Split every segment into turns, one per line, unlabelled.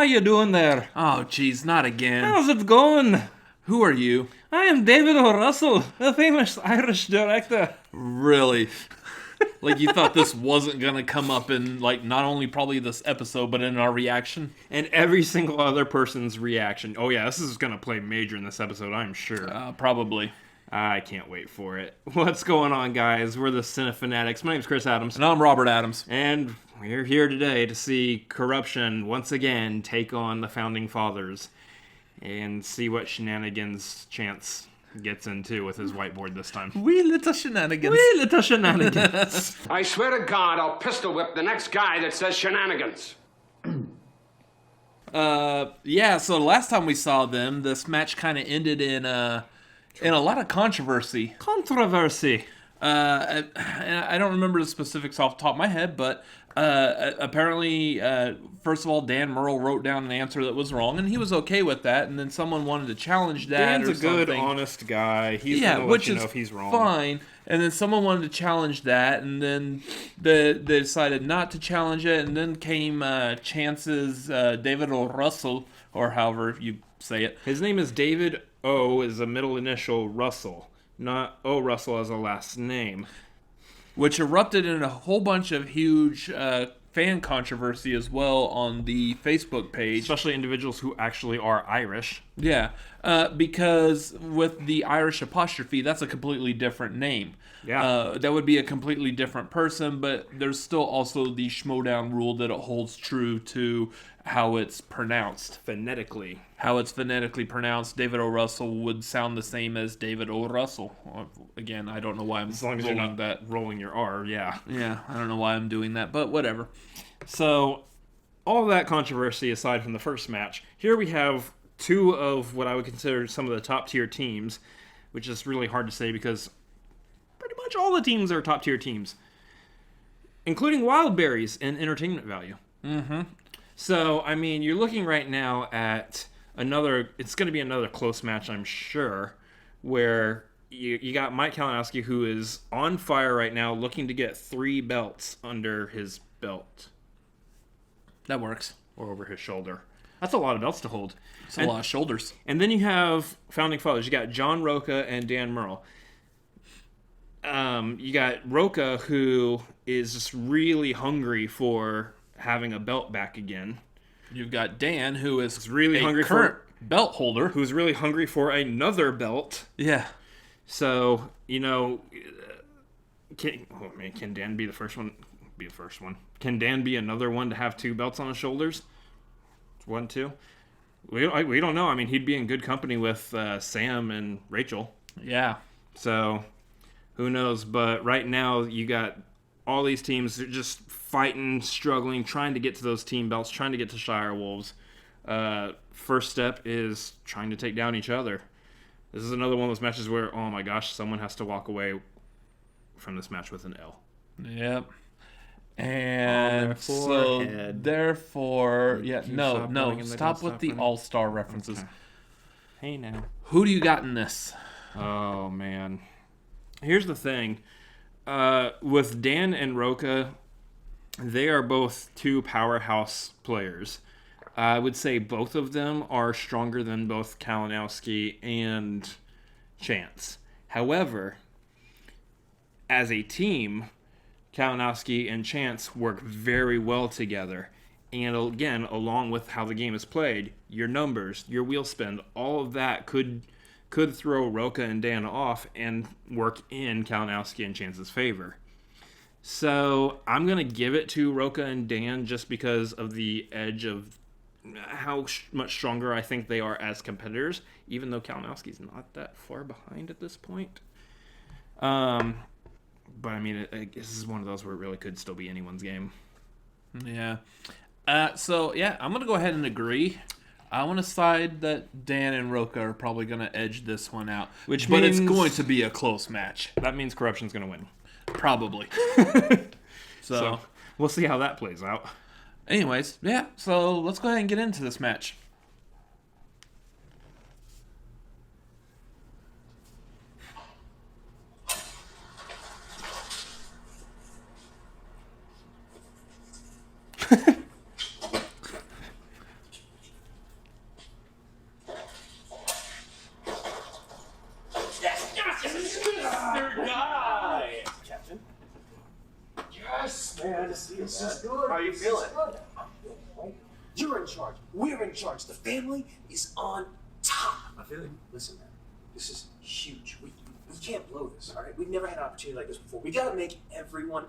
you doing there?
Oh, jeez, not again.
How's it going?
Who are you?
I am David O. Russell, the famous Irish director.
Really? Like, you thought this wasn't going to come up in, like, not only probably this episode, but in our reaction?
And every single other person's reaction. Oh yeah, this is going to play major in this episode, I'm sure.
Probably.
I can't wait for it. What's going on, guys? We're the Cinefanatics. My name's Chris Adams.
And I'm Robert Adams.
And we're here today to see Korruption once again take on the Founding Fathers and see what shenanigans Chance gets into with his whiteboard this time.
Wee little shenanigans.
Wee little shenanigans.
I swear to God, I'll pistol whip the next guy that says shenanigans.
Yeah, so last time we saw them, this match kind of ended in a lot of controversy.
Contro'versy.
I don't remember the specifics off the top of my head, but apparently, first of all, Dan Murrell wrote down an answer that was wrong, and he was okay with that, and then someone wanted to challenge that.
Dan's
or
a good,
something.
honest guy. He's gonna let you know if he's wrong.
Fine. And then someone wanted to challenge that, and then they decided not to challenge it, and then came Chance's David O. Russell, or however you say it.
His name is David O. is a middle initial Russell, not O. Russell as a last name.
Which erupted in a whole bunch of huge fan controversy as well on the Facebook page.
Especially individuals who actually are Irish.
Yeah, because with the Irish apostrophe, that's a completely different name.
Yeah.
That would be a completely different person, but there's still also the Schmoedown rule that it holds true to how it's pronounced.
Phonetically.
How it's phonetically pronounced. David O. Russell would sound the same as David O. Russell. Again, I don't know why I'm
as long as you're not rolling your R, yeah.
Yeah, I don't know why I'm doing that, but whatever.
So, all that controversy aside from the first match, here we have two of what I would consider some of the top-tier teams, which is really hard to say because pretty much all the teams are top-tier teams, including Wildberries in entertainment value.
Mm-hmm.
So, I mean, you're looking right now at it's going to be another close match, I'm sure, where you got Mike Kalinowski, who is on fire right now, looking to get 3 belts under his belt.
That works.
Or over his shoulder. That's a lot of belts to hold.
It's a lot of shoulders.
And then you have Founding Fathers. You got John Roca and Dan Murrell. You got Roca, who is just really hungry for having a belt back again.
You've got Dan, who is
really hungry
current belt holder.
Who's really hungry for another belt.
Yeah.
So, can Dan be the first one? Can Dan be another one to have 2 belts on his shoulders? 1, 2? We don't know. I mean, he'd be in good company with Sam and Rachel.
Yeah.
So, who knows? But right now, you got all these teams just fighting, struggling, trying to get to those team belts, trying to get to Shire Wolves. First step is trying to take down each other. This is another one of those matches where, oh my gosh, someone has to walk away from this match with an L.
Yep. And therefore, stop with the all-star references.
Okay. Hey now.
Who do you got in this?
Oh man. Here's the thing. With Dan and Roca, they are both 2 powerhouse players. I would say both of them are stronger than both Kalinowski and Chance. However, as a team, Kalinowski and Chance work very well together. And again, along with how the game is played, your numbers, your wheel spin, all of that could throw Roca and Dan off and work in Kalinowski and Chance's favor. So I'm going to give it to Roca and Dan just because of the edge of how much stronger I think they are as competitors, even though Kalinowski's not that far behind at this point. But I mean, this is one of those where it really could still be anyone's game.
Yeah. I'm going to go ahead and agree. I want to side that Dan and Roca are probably going to edge this one out. But it's going to be a close match.
That means Korruption's going to win.
Probably. So
we'll see how that plays out.
Anyways, yeah, so let's go ahead and get into this match.
is good.
How are you feeling?
You're in charge. We're in charge. The family is on top.
I feel it.
Listen, man, this is huge. We can't blow this, all right? We've never had an opportunity like this before. We got to make everyone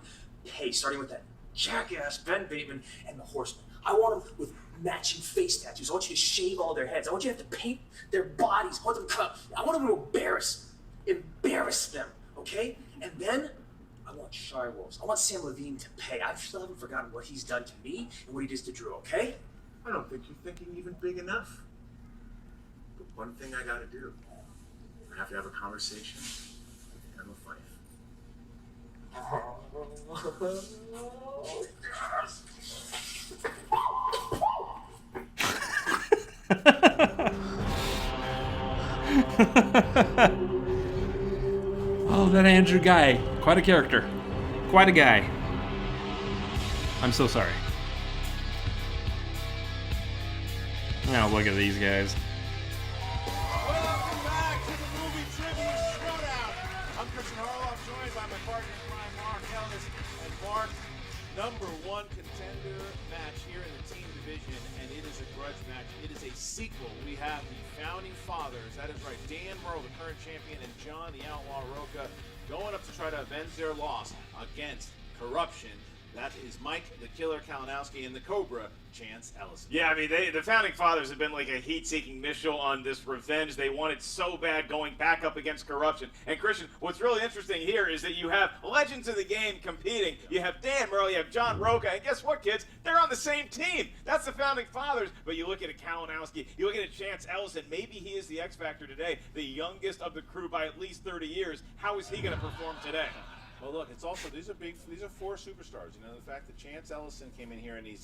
pay, starting with that jackass Ben Bateman and the Horseman. I want them with matching face tattoos. I want you to shave all their heads. I want you to have to paint their bodies. I want them to cut. I want them to embarrass them, okay? And then I want Shire Wolves. I want Sam Levine to pay. I still haven't forgotten what he's done to me and what he does to Drew, okay?
I don't think you're thinking even big enough. But one thing I gotta do, I have to have a conversation with Emma Fife.
Oh, that Andrew guy. Quite a character.
Quite a guy. I'm so sorry. Now look at these guys.
Welcome back to the movie trivia Schmoedown. I'm Christian Harloff, joined by my partner in crime, Mark Ellis. And Mark, #1 contender match here in the team division, and it is a grudge match. It is a sequel. We have the Founding Fathers, that is right, Dan Murrell, the current champion, and John the Outlaw Roca, going up to try to avenge their loss against Korruption. That is Mike the Killer Kalinowski and the Cobra, Chance Ellison.
Yeah, I mean, the Founding Fathers have been like a heat-seeking missile on this revenge. They want it so bad going back up against Korruption. And Christian, what's really interesting here is that you have legends of the game competing. You have Dan Murrell, you have John Roca, and guess what, kids? They're on the same team. That's the Founding Fathers. But you look at a Kalinowski, you look at a Chance Ellison. Maybe he is the X Factor today, the youngest of the crew by at least 30 years. How is he going to perform today?
Well, look, it's also these are 4 superstars. You know, the fact that Chance Ellison came in here and he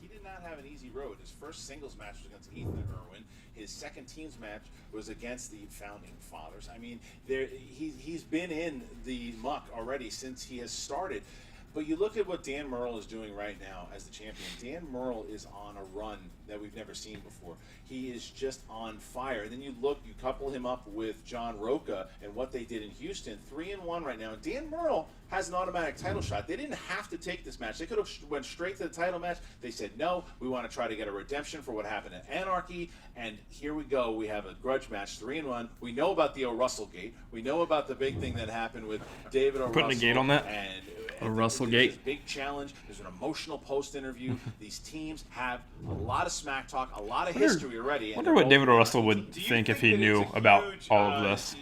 did not have an easy road. His first singles match was against Ethan Irwin. His second teams match was against the Founding Fathers. I mean, he's been in the muck already since he has started. But you look at what Dan Murrell is doing right now as the champion. Dan Murrell is on a run that we've never seen before. He is just on fire. And then you couple him up with John Roca and what they did in Houston, 3-1 right now. Dan Murrell has an automatic title shot. They didn't have to take this match. They could have went straight to the title match. They said, no, we want to try to get a redemption for what happened at Anarchy. And here we go. We have a grudge match, 3-1. We know about the O'Russell gate. We know about the big thing that happened with David O'Russell.
Putting a gate on that?
And
O'Russell gate.
There's a big challenge. There's an emotional post-interview. These teams have a lot of smack talk, a lot of history already.
I wonder what David O'Russell would think if he knew about all of this.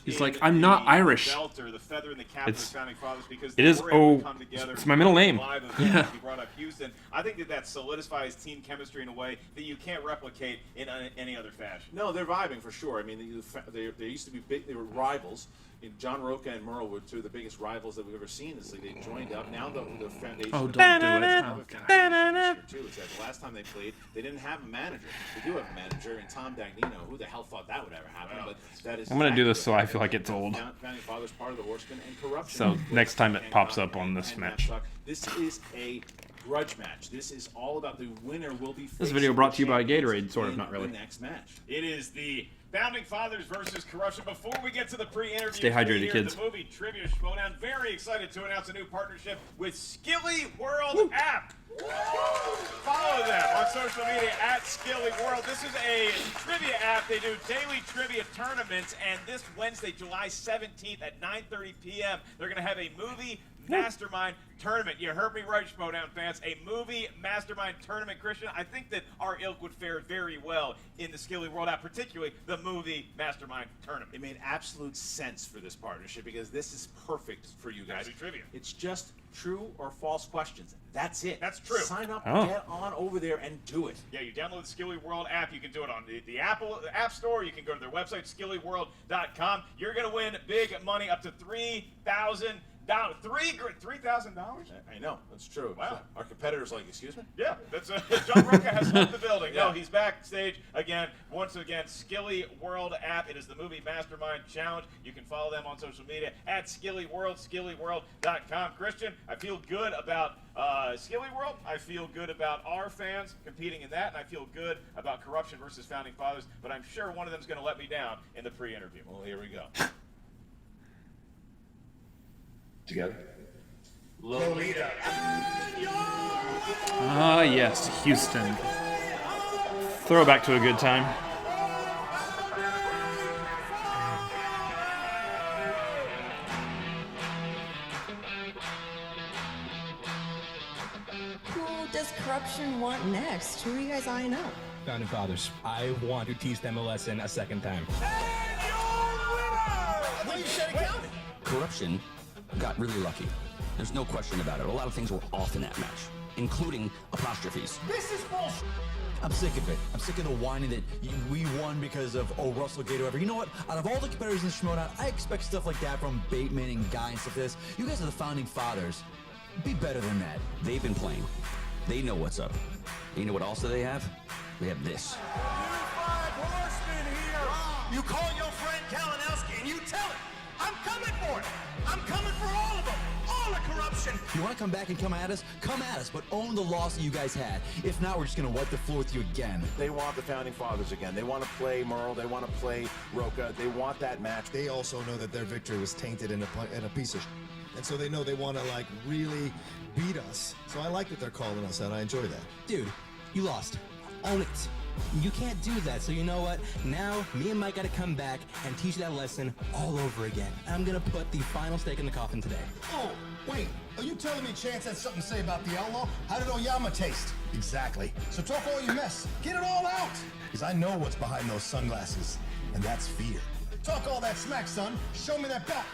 He's like, I'm not Irish.
It's my middle name.
Yeah. Brought up Houston. I think that solidifies team chemistry in a way that you can't replicate in any other fashion.
No, they're vibing for sure. I mean, they used to be big. They were rivals. John Roca and Murrell were two of the biggest rivals that we've ever seen. It's like they joined up. Now the foundation.
Oh, don't do it.
Oh, God. Too. It's that the last time they played, they didn't have a manager. They do have a manager, and Tom Dagnino. Who the hell thought that would ever happen? But that is.
I'm gonna do this so I feel like it's old.
Founding Fathers, part of the Horsemen, and Korruption.
So next time it pops up on this match.
This is a grudge match. This is all about the winner will be.
This video brought to you by Gatorade, sort of, not really.
The next match.
It is the Founding Fathers versus Korruption. Before we get to the pre-interview,
stay hydrated, kids.
The movie Trivia Schmoedown. Very excited to announce a new partnership with Skilly World app. Follow them on social media at Skilly World. This is a trivia app. They do daily trivia tournaments, and this Wednesday, July 17th at 9:30 p.m., they're going to have a movie mastermind tournament. You heard me right, Schmoedown fans. A movie mastermind tournament, Christian. I think that our ilk would fare very well in the Skilly World app, particularly the movie mastermind tournament.
It made absolute sense for this partnership because this is perfect for you guys.
Trivia.
It's just true or false questions. That's it.
That's true.
Sign up, get on over there, and do it.
Yeah, you download the Skilly World app. You can do it on the Apple App Store. You can go to their website, skillyworld.com. You're going to win big money up to $3,000. $3,000?
I know, that's true.
Wow.
So our competitor's like, excuse me?
Yeah, that's John Roca has left the building.
Yeah.
No, he's backstage again. Once again, Skilly World app. It is the movie Mastermind Challenge. You can follow them on social media at Skilly World, skillyworld.com. Christian, I feel good about Skilly World. I feel good about our fans competing in that, and I feel good about Korruption versus Founding Fathers, but I'm sure one of them is going to let me down in the pre-interview.
Well, here we go.
Together,
Lolita.
Ah, yes, Houston. Throwback to a good time.
Who does Korruption want next? Who are you guys eyeing up?
Founding Fathers. I want to teach them a lesson a second time.
Korruption got really lucky. There's no question about it. A lot of things were off in that match, including apostrophes.
This is bullshit. I'm sick of it. I'm sick of the whining that we won because of Russell Gate or whatever. You know what? Out of all the competitors in Schmoedown, I expect stuff like that from Bateman and Guy and stuff like this. You guys are the Founding Fathers. Be better than that.
They've been playing. They know what's up. And you know what also they have? They have this.
You five horsemen here. You call your friend Kalinowski and you tell him, I'm coming for it. I'm coming for all of them. All of Korruption. You want to come back and come at us? Come at us, but own the loss that you guys had. If not, we're just going to wipe the floor with you again.
They want the Founding Fathers again. They want to play Merle. They want to play Roca. They want that match.
They also know that their victory was tainted in a piece of shit. And so they know they want to, like, really beat us. So I like that they're calling us out. I enjoy that.
Dude, you lost. Own it. You can't do that, so you know what? Now, me and Mike gotta come back and teach that lesson all over again. I'm gonna put the final stake in the coffin today.
Oh, wait. Are you telling me Chance had something to say about the outlaw? How did Oyama taste? Exactly. So talk all your mess. Get it all out. Because I know what's behind those sunglasses. And that's fear. Talk all that smack, son. Show me that belt.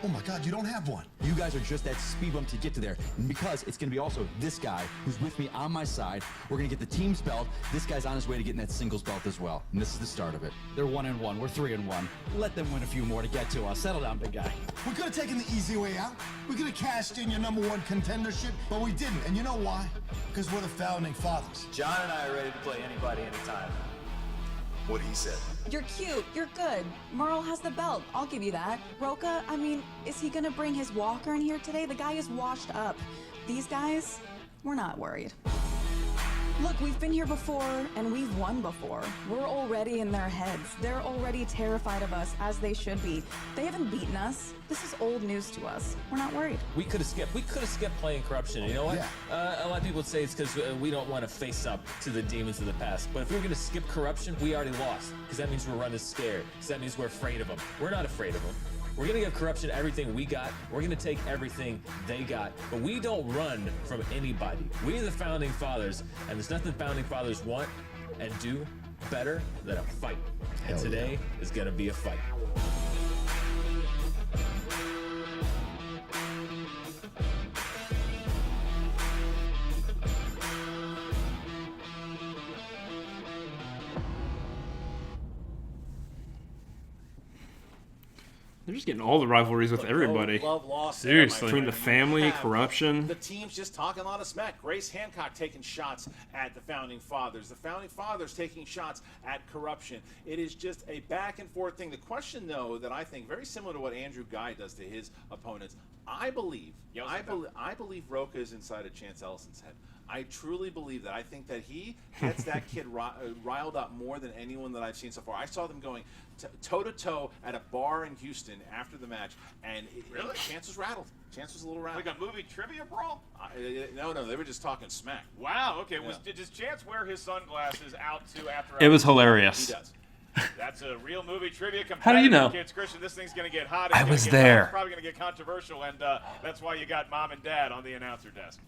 Oh my God, you don't have one.
You guys are just that speed bump to get to there. And because it's going to be also this guy who's with me on my side. We're going to get the team's belt. This guy's on his way to getting that singles belt as well. And this is the start of it.
They're 1-1. We're 3-1. Let them win a few more to get to us. Settle down, big guy.
We could have taken the easy way out. We could have cashed in your #1 contendership, but we didn't. And you know why? Because we're the Founding Fathers.
John and I are ready to play anybody, anytime.
What he said.
You're cute. You're good. Merle has the belt. I'll give you that. Roca, I mean, is he gonna bring his walker in here today? The guy is washed up. These guys, we're not worried. Look, we've been here before, and we've won before. We're already in their heads. They're already terrified of us, as they should be. They haven't beaten us. This is old news to us. We're not worried.
We could have skipped. We could have skipped playing Korruption. You know what?
Yeah.
A lot of people would say it's because we don't want to face up to the demons of the past. But if we're going to skip Korruption, we already lost. Because that means we're running scared. Because that means we're afraid of them. We're not afraid of them. We're going to give Korruption everything we got. We're going to take everything they got. But we don't run from anybody. We are the Founding Fathers. And there's nothing Founding Fathers want and do better than a fight. And today is going to be a fight.
They're just getting all the rivalries with everybody.
Love lost
Seriously. Between the family, Korruption.
The team's just talking a lot of smack. Grace Hancock taking shots at the Founding Fathers. The Founding Fathers taking shots at Korruption. It is just a back and forth thing. The question, though, that I think very similar to what Andrew Guy does to his opponents, I believe Roca is inside of Chance Ellison's head. I truly believe that. I think that he gets that kid riled up more than anyone that I've seen so far. I saw them going toe-to-toe at a bar in Houston after the match, and Chance was rattled. Chance was a little rattled.
Like a movie trivia brawl?
No, they were just talking smack.
Wow, okay. Does Chance wear his sunglasses out too after?
It was hilarious.
He does.
That's a real movie trivia.
How do you know?
Kids, Christian, this thing's going to get hot.
I was there.
It's probably going to get controversial, and that's why you got Mom and Dad on the announcer desk.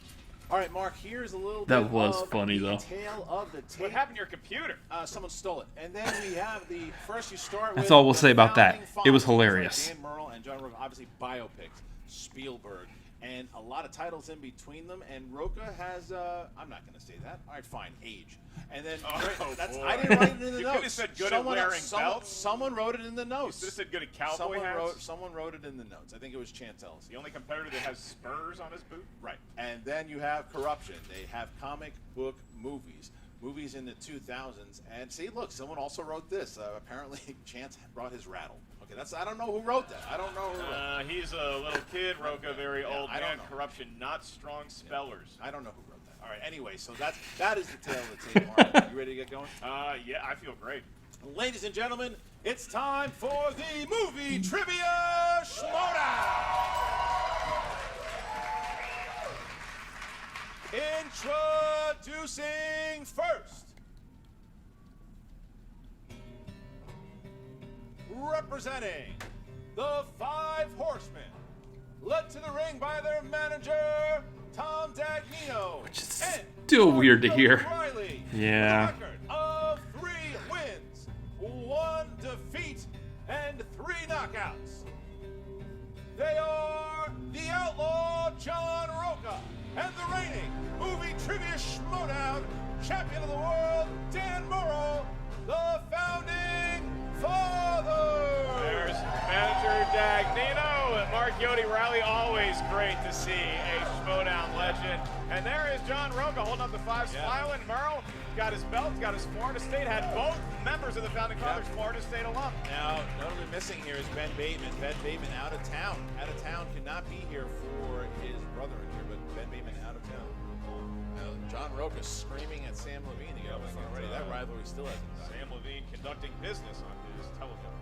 All right, Mark, here's a little
That
bit
was
of
funny, though.
Tale of the tape.
What happened to your computer?
Someone stole it. And then we have the first you start with.
That's all we'll say about that.
Founding
It was
Fathers,
hilarious.
Dan Merle and John Roca, obviously biopics. Spielberg. And a lot of titles in between them. And Roca has, I'm not going to say that. All right, fine, age. And then, I didn't write it in the notes.
You could have said good at wearing belts.
Someone wrote it in the notes.
You could have said good at cowboy hats.
Someone wrote it in the notes. I think it was Chance Ellis.
The only competitor that has spurs on his boot?
Right. And then you have Korruption. They have comic book movies. Movies in the 2000s. And see, look, someone also wrote this. Apparently, Chance brought his rattle. Okay, I don't know who wrote that. I don't know who wrote that.
He's a little kid, Roca, very old
I
man.
don't know.
Korruption, not strong spellers.
I don't know who wrote that. All right, anyway, so that is the tale of the tape. Mark, you ready to get going?
Yeah, I feel great.
Ladies and gentlemen, it's time for the Movie Trivia Schmoedown! Introducing first, representing the Five Horsemen, led to the ring by their manager, Tom Dagnino.
Which is still weird to hear.
Riley,
Yeah.
with a record of 3 wins, 1 defeat, and 3 knockouts. They are the Outlaw John Roca and the reigning movie trivia Schmoedown champion of the world, Dan Murrow, the founding father.
There's manager Dagnino and Mark Yodi Riley. Always great to see a Schmoedown legend. And there is John Roca holding up the 5, smiling. Murrow got his belt, got his Florida State, had both members of the founding fathers Florida State alum.
Now, notably missing here is Ben Bateman. Ben Bateman out of town. Out of town, could not be here for his brother in here, but Ben Bateman out of town. Now, John Roca screaming at Sam Levine to get up in front already. That rivalry still hasn't died.
Sam Levine conducting business on his television.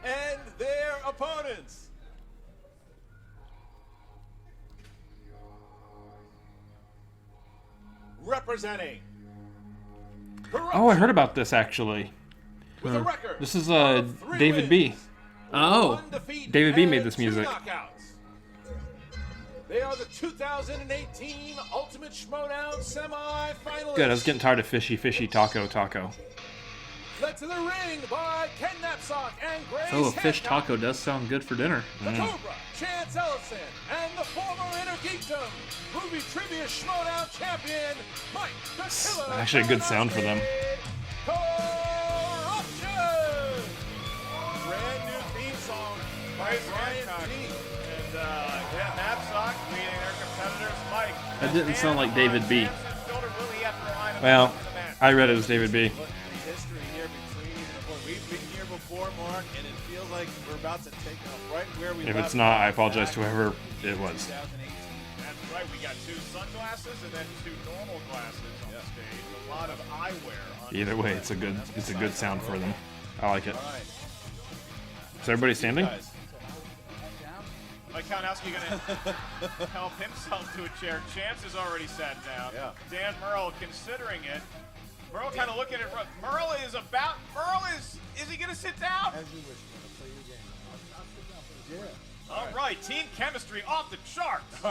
And their opponents. Representing.
Oh, I heard about this actually.
With a record
This is
of 3
David B.
wins,
Oh.
1 defeat,
David B
and
made this
2
music.
knockouts. They are the 2018 Ultimate Schmoedown semi-finalists.
Good. I was getting tired of fishy taco.
Led to the ring by Ken Knapsack and Grace
Oh, a fish
Hancock.
taco does sound good for dinner.
The Cobra, Chance Ellison, and the former Inner Geekdom movie trivia Schmoedown champion, Mike the Killer.
Actually, a good sound for them.
Korruption! Brand new theme song by Brian
Hancock.
T.
And Ken Knapsack leading their competitors, Mike.
That didn't sound like David B.
Samson shouldered Willie after the line of
Well,
the match.
I read it as David B.
Look, the history here between we've been here before, Mark, and it feels like we're about to take off right where we
If
left
it's not, I
off
apologize
back
to whoever it was.
2018.
That's right. We got 2 sunglasses and then 2 normal glasses on the stage. A lot of eyewear. On
Either way, it's a good sound for them. I like it.
All right.
Is everybody standing?
Guys,
Mike Kalinowski going to help himself to a chair. Chance has already sat down.
Yeah.
Dan Murrell considering it. Murrell kind of looking at Murrell is he going to sit down?
As you wish, man. Play your game. Yeah.
All right, team chemistry off the charts.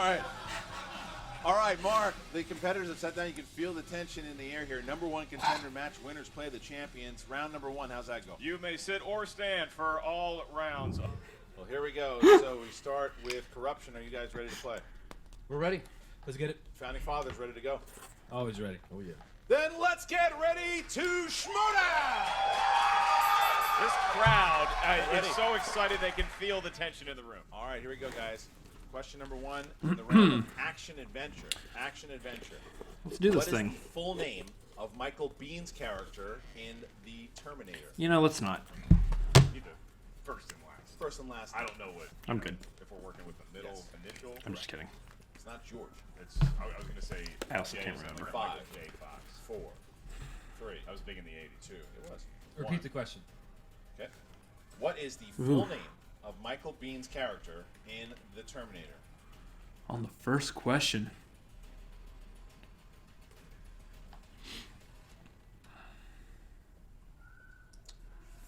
All right, Mark. The competitors have sat down. You can feel the tension in the air here. Number 1 contender match. Winners play the champions. Round number 1. How's that go?
You may sit or stand for all rounds.
Well, here we go. So we start with Korruption. Are you guys ready to play?
We're ready. Let's get it.
Founding Fathers ready to go.
Always ready. Oh, yeah.
Then let's get ready to Schmoedown!
This crowd is so excited they can feel the tension in the room.
All right, here we go, guys. Question number 1 in the round of action adventure. Action adventure.
Let's do this
What is
thing.
the full name of Michael Bihn's character in The Terminator?
You know, let's not.
You do. First and last.
First and last.
I don't know what.
I'm good.
If we're working with the middle initial.
I'm just kidding.
It's not George.
I was going to say.
I also
J
can't
is
remember.
like
5,
J Fox.
4, 3.
I was big in the 80s.
2. It was.
Repeat the question.
Okay. What is the full name of Michael Bihn's character in The Terminator?
On the first question.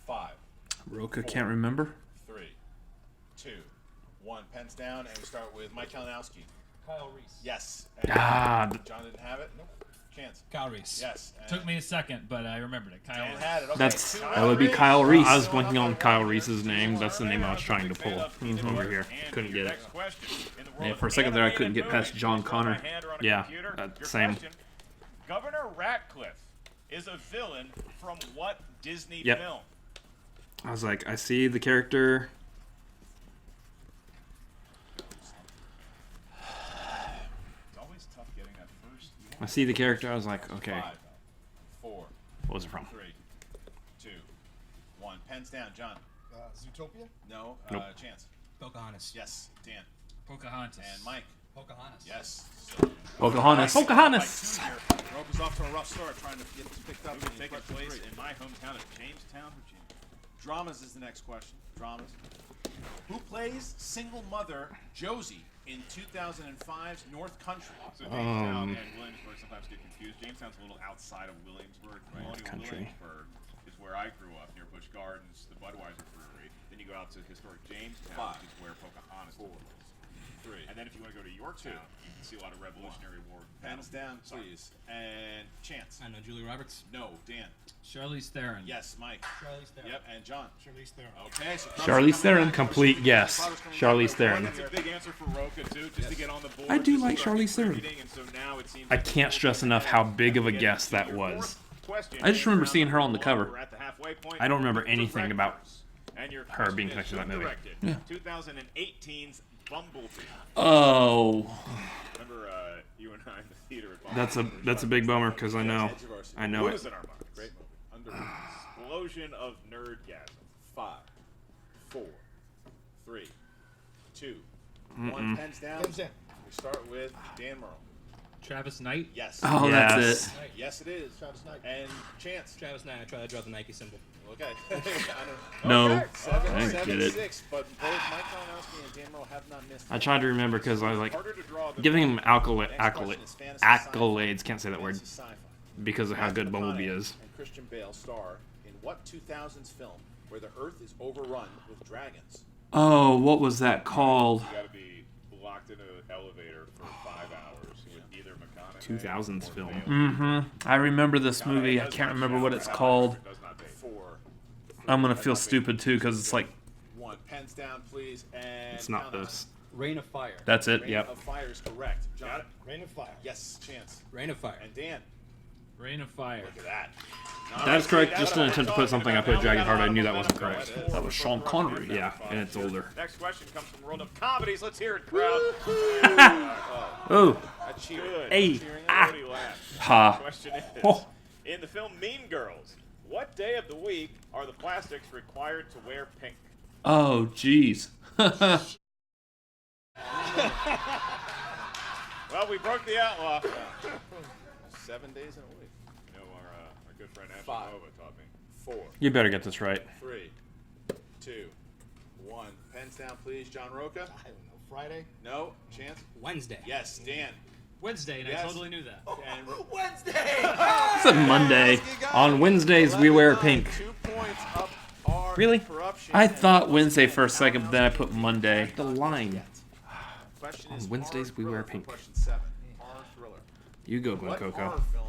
Five,
Roca can't remember.
3, 2, 1. Pens down, and we start with Mike Kalinowski.
Kyle Reese.
Yes.
Ah,
John didn't have it? Nope. Chance.
Kyle Reese.
Yes.
Took me a second, but I remembered it. Kyle
Dan
Reese.
had it. Okay.
That would be Kyle Reese. I was blanking on Kyle Reese's name. That's the name I was trying to pull. Over here. Couldn't get it.
Yeah, for a second there, I couldn't get past John Connor.
Yeah, same.
Governor Ratcliffe is a villain from what Disney
Yep.
film?
I was like, I see the character.
It's always tough getting that first.
I see the character. I was like, okay.
5, 4,
What was it from?
3, 2, 1. Pens down, John.
Zootopia?
No.
Nope.
Chance.
Pocahontas.
Yes. Dan.
Pocahontas.
And Mike.
Pocahontas.
Yes.
Pocahontas. Pocahontas.
Rope is off to a rough start trying to get this picked up.
It was taking place in my hometown of Jamestown, Virginia.
Dramas is the next question. Dramas. Who plays single mother Josie in 2005's North Country?
So Jamestown and Williamsburg sometimes get confused. Jamestown's a little outside of Williamsburg.
North Country.
Williamsburg is where I grew up, near Busch Gardens, the Budweiser Brewery. Then you go out to historic Jamestown, which is where Pocahontas was.
3.
And then if you want to go to Yorktown, you can see a lot of Revolutionary War.
Pens down, please. And Chance.
I know Julie Roberts.
No, Dan.
Charlize Theron.
Yes, Mike.
Charlize Theron.
Yep, and John.
Charlize Theron.
Okay, so
Charlize Theron, complete guess. Charlize Theron.
That's a big answer for Roca, too, just to get on the board.
I do like Charlize Theron.
And so now it seems
I can't stress enough how big of a guess that was. I just remember seeing her on the cover. I don't remember anything about her being connected to that movie. Yeah.
2018's Bumblebee.
Oh.
Remember you and I in the theater at Bumblebee?
That's a big bummer because I know
What
it.
was in our minds? Great movie. Under explosion of nerdgasm.
5, 4, 3, 2, 1. Pens down.
Pens down.
We start with Dan Merle.
Travis Knight.
Yes.
Oh,
yes.
that's it.
Yes, it is.
Travis Knight.
And Chance.
Travis Knight, I try to draw the Nike symbol.
Okay.
No.
Okay.
I get it.
6, but both Mike Kalinowski and Dan Merle have not missed.
I tried to remember because I was like giving him accolades. Can't say that word because of how good Bumblebee is.
And Christian Bale star in what 2000s film where the Earth is overrun with dragons?
Oh, what was that called?
You got to be locked in an elevator for 5 hours with either McConaughey
2000s film.
Mm-hmm. I remember this movie. I can't remember what it's called.
4.
I'm gonna feel stupid too because it's like
1. Pens down, please. And
It's not this.
Rain of Fire.
That's it.
Rain
Yep.
of Fire is correct. John.
Rain of Fire.
Yes, Chance.
Rain of Fire.
And Dan.
Rain of Fire.
Look at that.
That is correct. Just an attempt to put something. I put Dragonheart. I knew that wasn't correct. That was Sean Connery. Yeah, and it's older.
Next question comes from the world of comedies. Let's hear it, crowd.
Oh.
Good.
Hey.
Cheering
Ah.
everybody laughs.
Ha.
The question is,
Oh.
in the film Mean Girls, what day of the week are the plastics required to wear pink?
oh jeez.
Well, we broke the outlaw.
7 days in a week.
You know, our good friend Ashley
5.
Nova taught me.
4.
You better get this right.
3, 2, 1. Pens down, please. John Roca.
I don't know. Friday?
No. Chance.
Wednesday.
Yes. Dan.
Wednesday, and
Yes.
I totally knew that.
And
Wednesday!
It's a Monday. On Wednesdays we wear pink.
2 points up. Are
Really?
Corruption
I
and
thought Wednesday for a second, but then I put Monday.
The line.
Question
On
is
Wednesdays we
horror
wear
thriller
pink.
for Question 7. Horror thriller.
You go, Glen
What
Coco.
horror film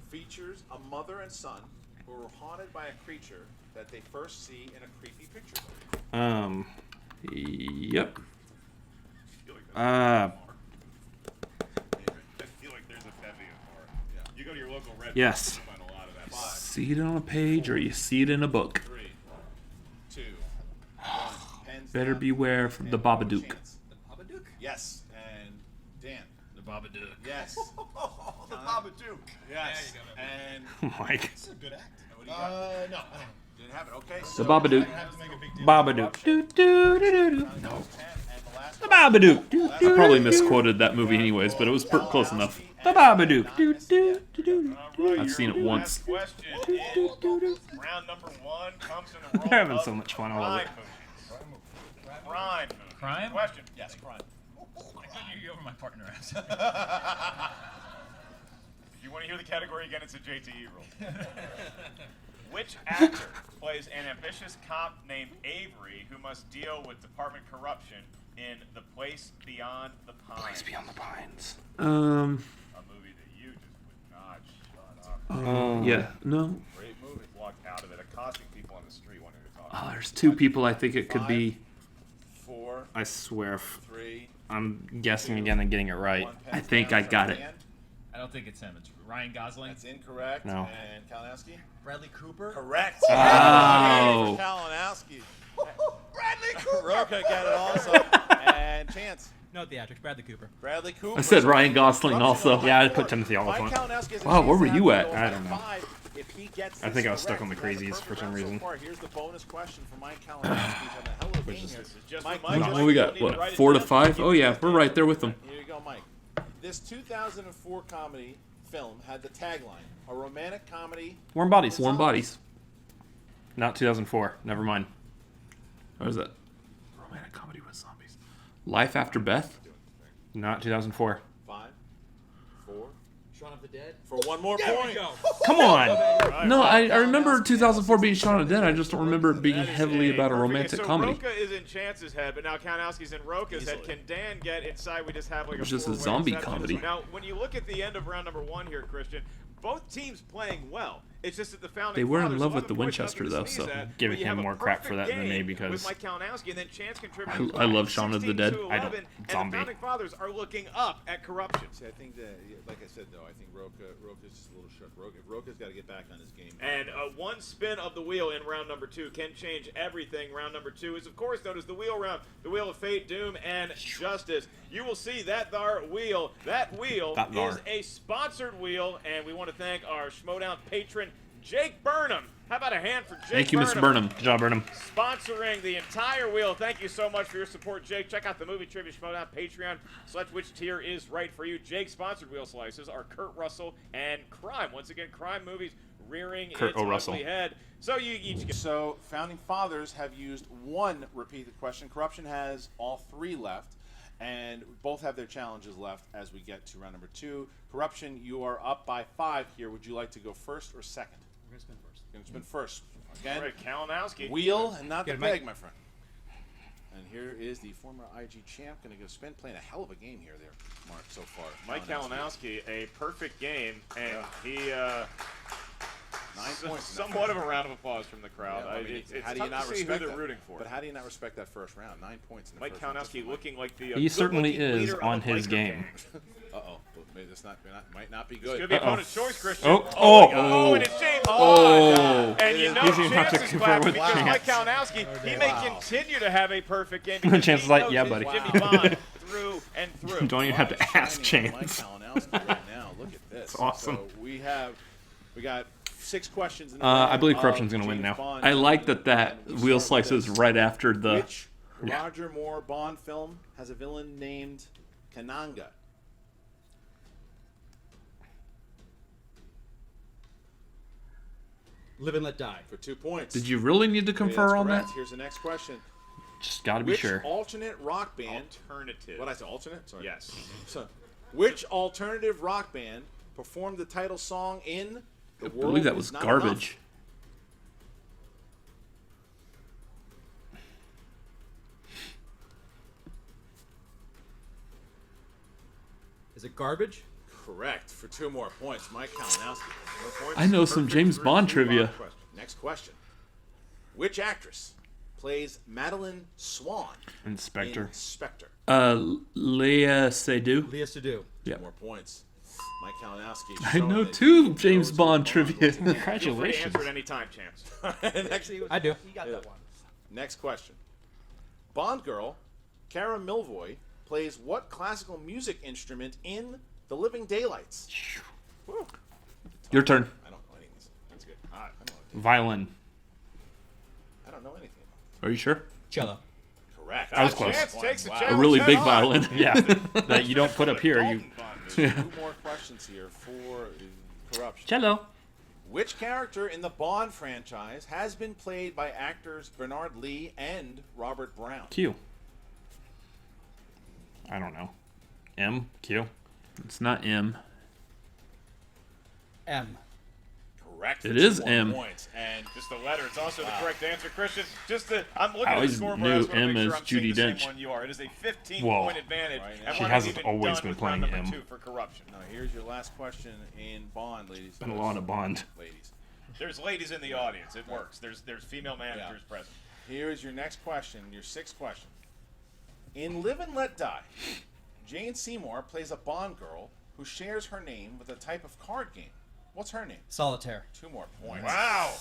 features a mother and son who are haunted by a creature that they first see in a creepy picture book?
Yep.
I feel like there's a bevy of horror. Yeah. You go to your local red
Yes.
you find a lot of that.
See it on a page or you see it in a book.
3, 2, 1. Pens
Better
down.
beware from the Babadook.
Chance.
Babadook?
Yes. And Dan.
The Babadook.
Yes.
The Babadook.
Yes. And
Mike.
It's a good act.
what do you got?
No.
Didn't have it. Okay.
The
So
Babadook.
I have to make a big deal.
Babadook. Do, do, do, do, do.
No. 10, and the last
The Babadook. Do,
I
do,
probably
do,
misquoted that movie anyways, but it was close enough.
The Babadook. Do, do, do, do, do.
I've seen it once.
Last question is round number 1 comes in the world
They're having
of
so much fun. I love it.
crime movies. Crime movies.
Crime?
Question.
Yes, crime.
I couldn't hear you over my partner.
If you want to hear the category again, it's a JTE rule. Which actor plays an ambitious cop named Avery who must deal with department corruption in The Place Beyond the Pines?
Place Beyond the Pines.
A movie that you just would not shut up.
Yeah, no.
Great movie. Walked out of it, accosting people on the street wanting to talk.
Oh, there's 2 people I think it could be.
4,
I swear.
3.
I'm guessing again and getting it right.
1.
I think I got it.
I don't think it's him. It's Ryan Gosling.
That's incorrect.
No.
And Kalinowski?
Bradley Cooper?
Correct.
Oh.
Kalinowski.
Bradley Cooper!
Roca got it also. And Chance.
No theatrics, Bradley Cooper.
Bradley Cooper.
I said Ryan Gosling also.
Yeah, I put Timothy
Mike
Oliphant.
Kalinowski has a
Wow, where
chance
were
to
you
have
at?
to go
I don't know.
5 if he gets
I
this
think I was stuck
correct.
on the
He has a
crazies
perfect
for some
round so
reason.
far. Here's the bonus question for Mike Kalinowski. He's having a hell of a game here.
Just
Mike,
for Mike.
What we got? What, 4 to 5? Oh yeah, we're right there with them.
Here you go, Mike. This 2004 comedy film had the tagline, a romantic comedy.
Warm Bodies.
Warm Bodies.
Not 2004. Never mind. What is it? Romantic comedy with zombies. Life After Beth? Not 2004.
5, 4.
Shaun of the Dead?
For one more point.
Come on. No, I remember 2004 being Shaun of the Dead. I just don't remember it being heavily about a romantic comedy.
Roka is in Chance's head, but now Kalinowski's in Roka's head. Can Dan get inside? We just have like
It's
a
just a
four-way
zombie
exception.
comedy.
Now, when you look at the end of round number 1 here, Christian, both teams playing well. It's just that the founding
They were in
fathers,
love with
11
the
points,
Winchester,
nothing
though,
to
so
sneeze at,
I'm
but
giving
you
him
have a
more crap for that
perfect
than me
game
because
with Mike Kalinowski, and then Chance contributing
I love Shaun of the
16
Dead.
to
I don't.
11, and
Zombie.
the founding fathers are looking up at Korruption.
See, I think that, like I said, though, I think Roka's just a little short. Roka's got to get back on his game.
And one spin of the wheel in round number 2 can change everything. Round number 2 is, of course, known as the wheel round, the wheel of fate, doom, and justice. You will see that wheel. That wheel is a sponsored wheel, and we want to thank our Schmoedown patron, Jake Burnham. How about a hand for Jake
Thank you, Mr. Burnham. Good job, Burnham.
Sponsoring the entire wheel. Thank you so much for your support, Jake. Check out the Movie Trivia Schmoedown Patreon. Select which tier is right for you. Jake's sponsored wheel slices are Kurt Russell and Crime. Once again, crime movies rearing its ugly head. So you each get...
So, Founding Fathers have used one repeated question. Korruption has all 3 left. And both have their challenges left as we get to round number 2. Korruption, you are up by 5 here. Would you like to go first or second?
We're going to spin first.
You're going to spin first. Again,
All right, Kalinowski.
wheel and not the peg, my friend. And here is the former IG champ going to go spin, playing a hell of a game here, Mark, so far.
Mike Kalinowski, a perfect game, and he...
9 points.
Somewhat of a round of applause from the crowd.
Yeah, I mean,
it's
how do
tough
you not
to see who
respect
they're
that?
rooting for.
But how do you not respect that first round? 9 points in the
Mike
first round.
Kalinowski looking like the
He certainly
good-looking
is
leader of
on
the
his
Biker
game.
gang.
Uh-oh. Maybe this might not be
This
good.
could be opponent's choice, Christian.
Oh,
and it's James
oh.
Bond. And you know
He's gonna have to
Chance is
compare
clapping
with
because
Chance.
Mike Kalinowski, he may continue to have a perfect game because
Chance is
he
like,
knows
yeah,
his
buddy.
Jimmy Bond through and through.
Don't even have to ask Chance.
Mike Kalinowski right now. Look at this.
It's awesome.
So we got 6 questions. In the
I believe
bag
Korruption's
of
going to win
James
now.
Bond.
I like that
And we
wheel
start
slice
with
is
this.
right after the...
Which Roger Moore Bond film has a villain named Kananga?
Live and Let Die.
For 2 points.
Did you really need to confer
That's
on
correct.
that?
Here's the next question.
Just got to be
Which
sure.
alternate rock band...
Alternative.
What I say, alternate? Sorry.
Yes.
So, which alternative rock band performed the title song in The
I
World
believe that
Is
was
Not
garbage.
Is it garbage?
Enough? Correct. For 2 more points. Mike Kalinowski. More points.
I know some
Perfect
James
for
Bond
2
trivia.
question. Next question. Which actress plays Madeline Swan
Inspector.
in Spectre?
Léa Seydoux.
Léa Seydoux.
Yeah.
2 more points. Mike Kalinowski.
I
showing
know
that
2
he
James
knows
Bond
Bond.
trivia.
Feel free to
Congratulations.
answer at any time, Chance.
Next,
I do.
You got that one.
next question. Bond girl Cara Milvoy plays what classical music instrument in The Living Daylights? Whew.
Your turn.
I don't know any of these. That's good.
Violin.
I don't know anything.
Are you sure?
Cello.
Correct.
I was close.
Chance takes the
Wow.
A
challenge
really
head
big
on.
violin. Yeah. That you don't put up here. You.
Dalton Bond movie.
2 more questions here for Korruption.
Cello.
Which character in the Bond franchise has been played by actors Bernard Lee and Robert Brown?
Q. I don't know. M? Q? It's not M.
M.
Correct.
It
for
is
2 more
M.
Points. And
Just the letter. It's also the correct answer, Christian. I'm looking
I
at the
always
scoreboard.
knew
I just want to
M
make sure
as
I'm seeing
Judi
the same
Dench.
one you are. It is a 15-point
Whoa.
advantage.
Right
And
now.
we're
She
not
hasn't
even
always
done
been
with
playing
round number
M.
2 for Korruption.
now here's your last question in Bond, ladies.
Been a lot of Bond.
Ladies.
There's ladies in the audience. It works. There's female managers present.
Here is your next question, your 6th question. In Live and Let Die, Jane Seymour plays a Bond girl who shares her name with a type of card game. What's her name?
Solitaire.
2 more points.
Wow.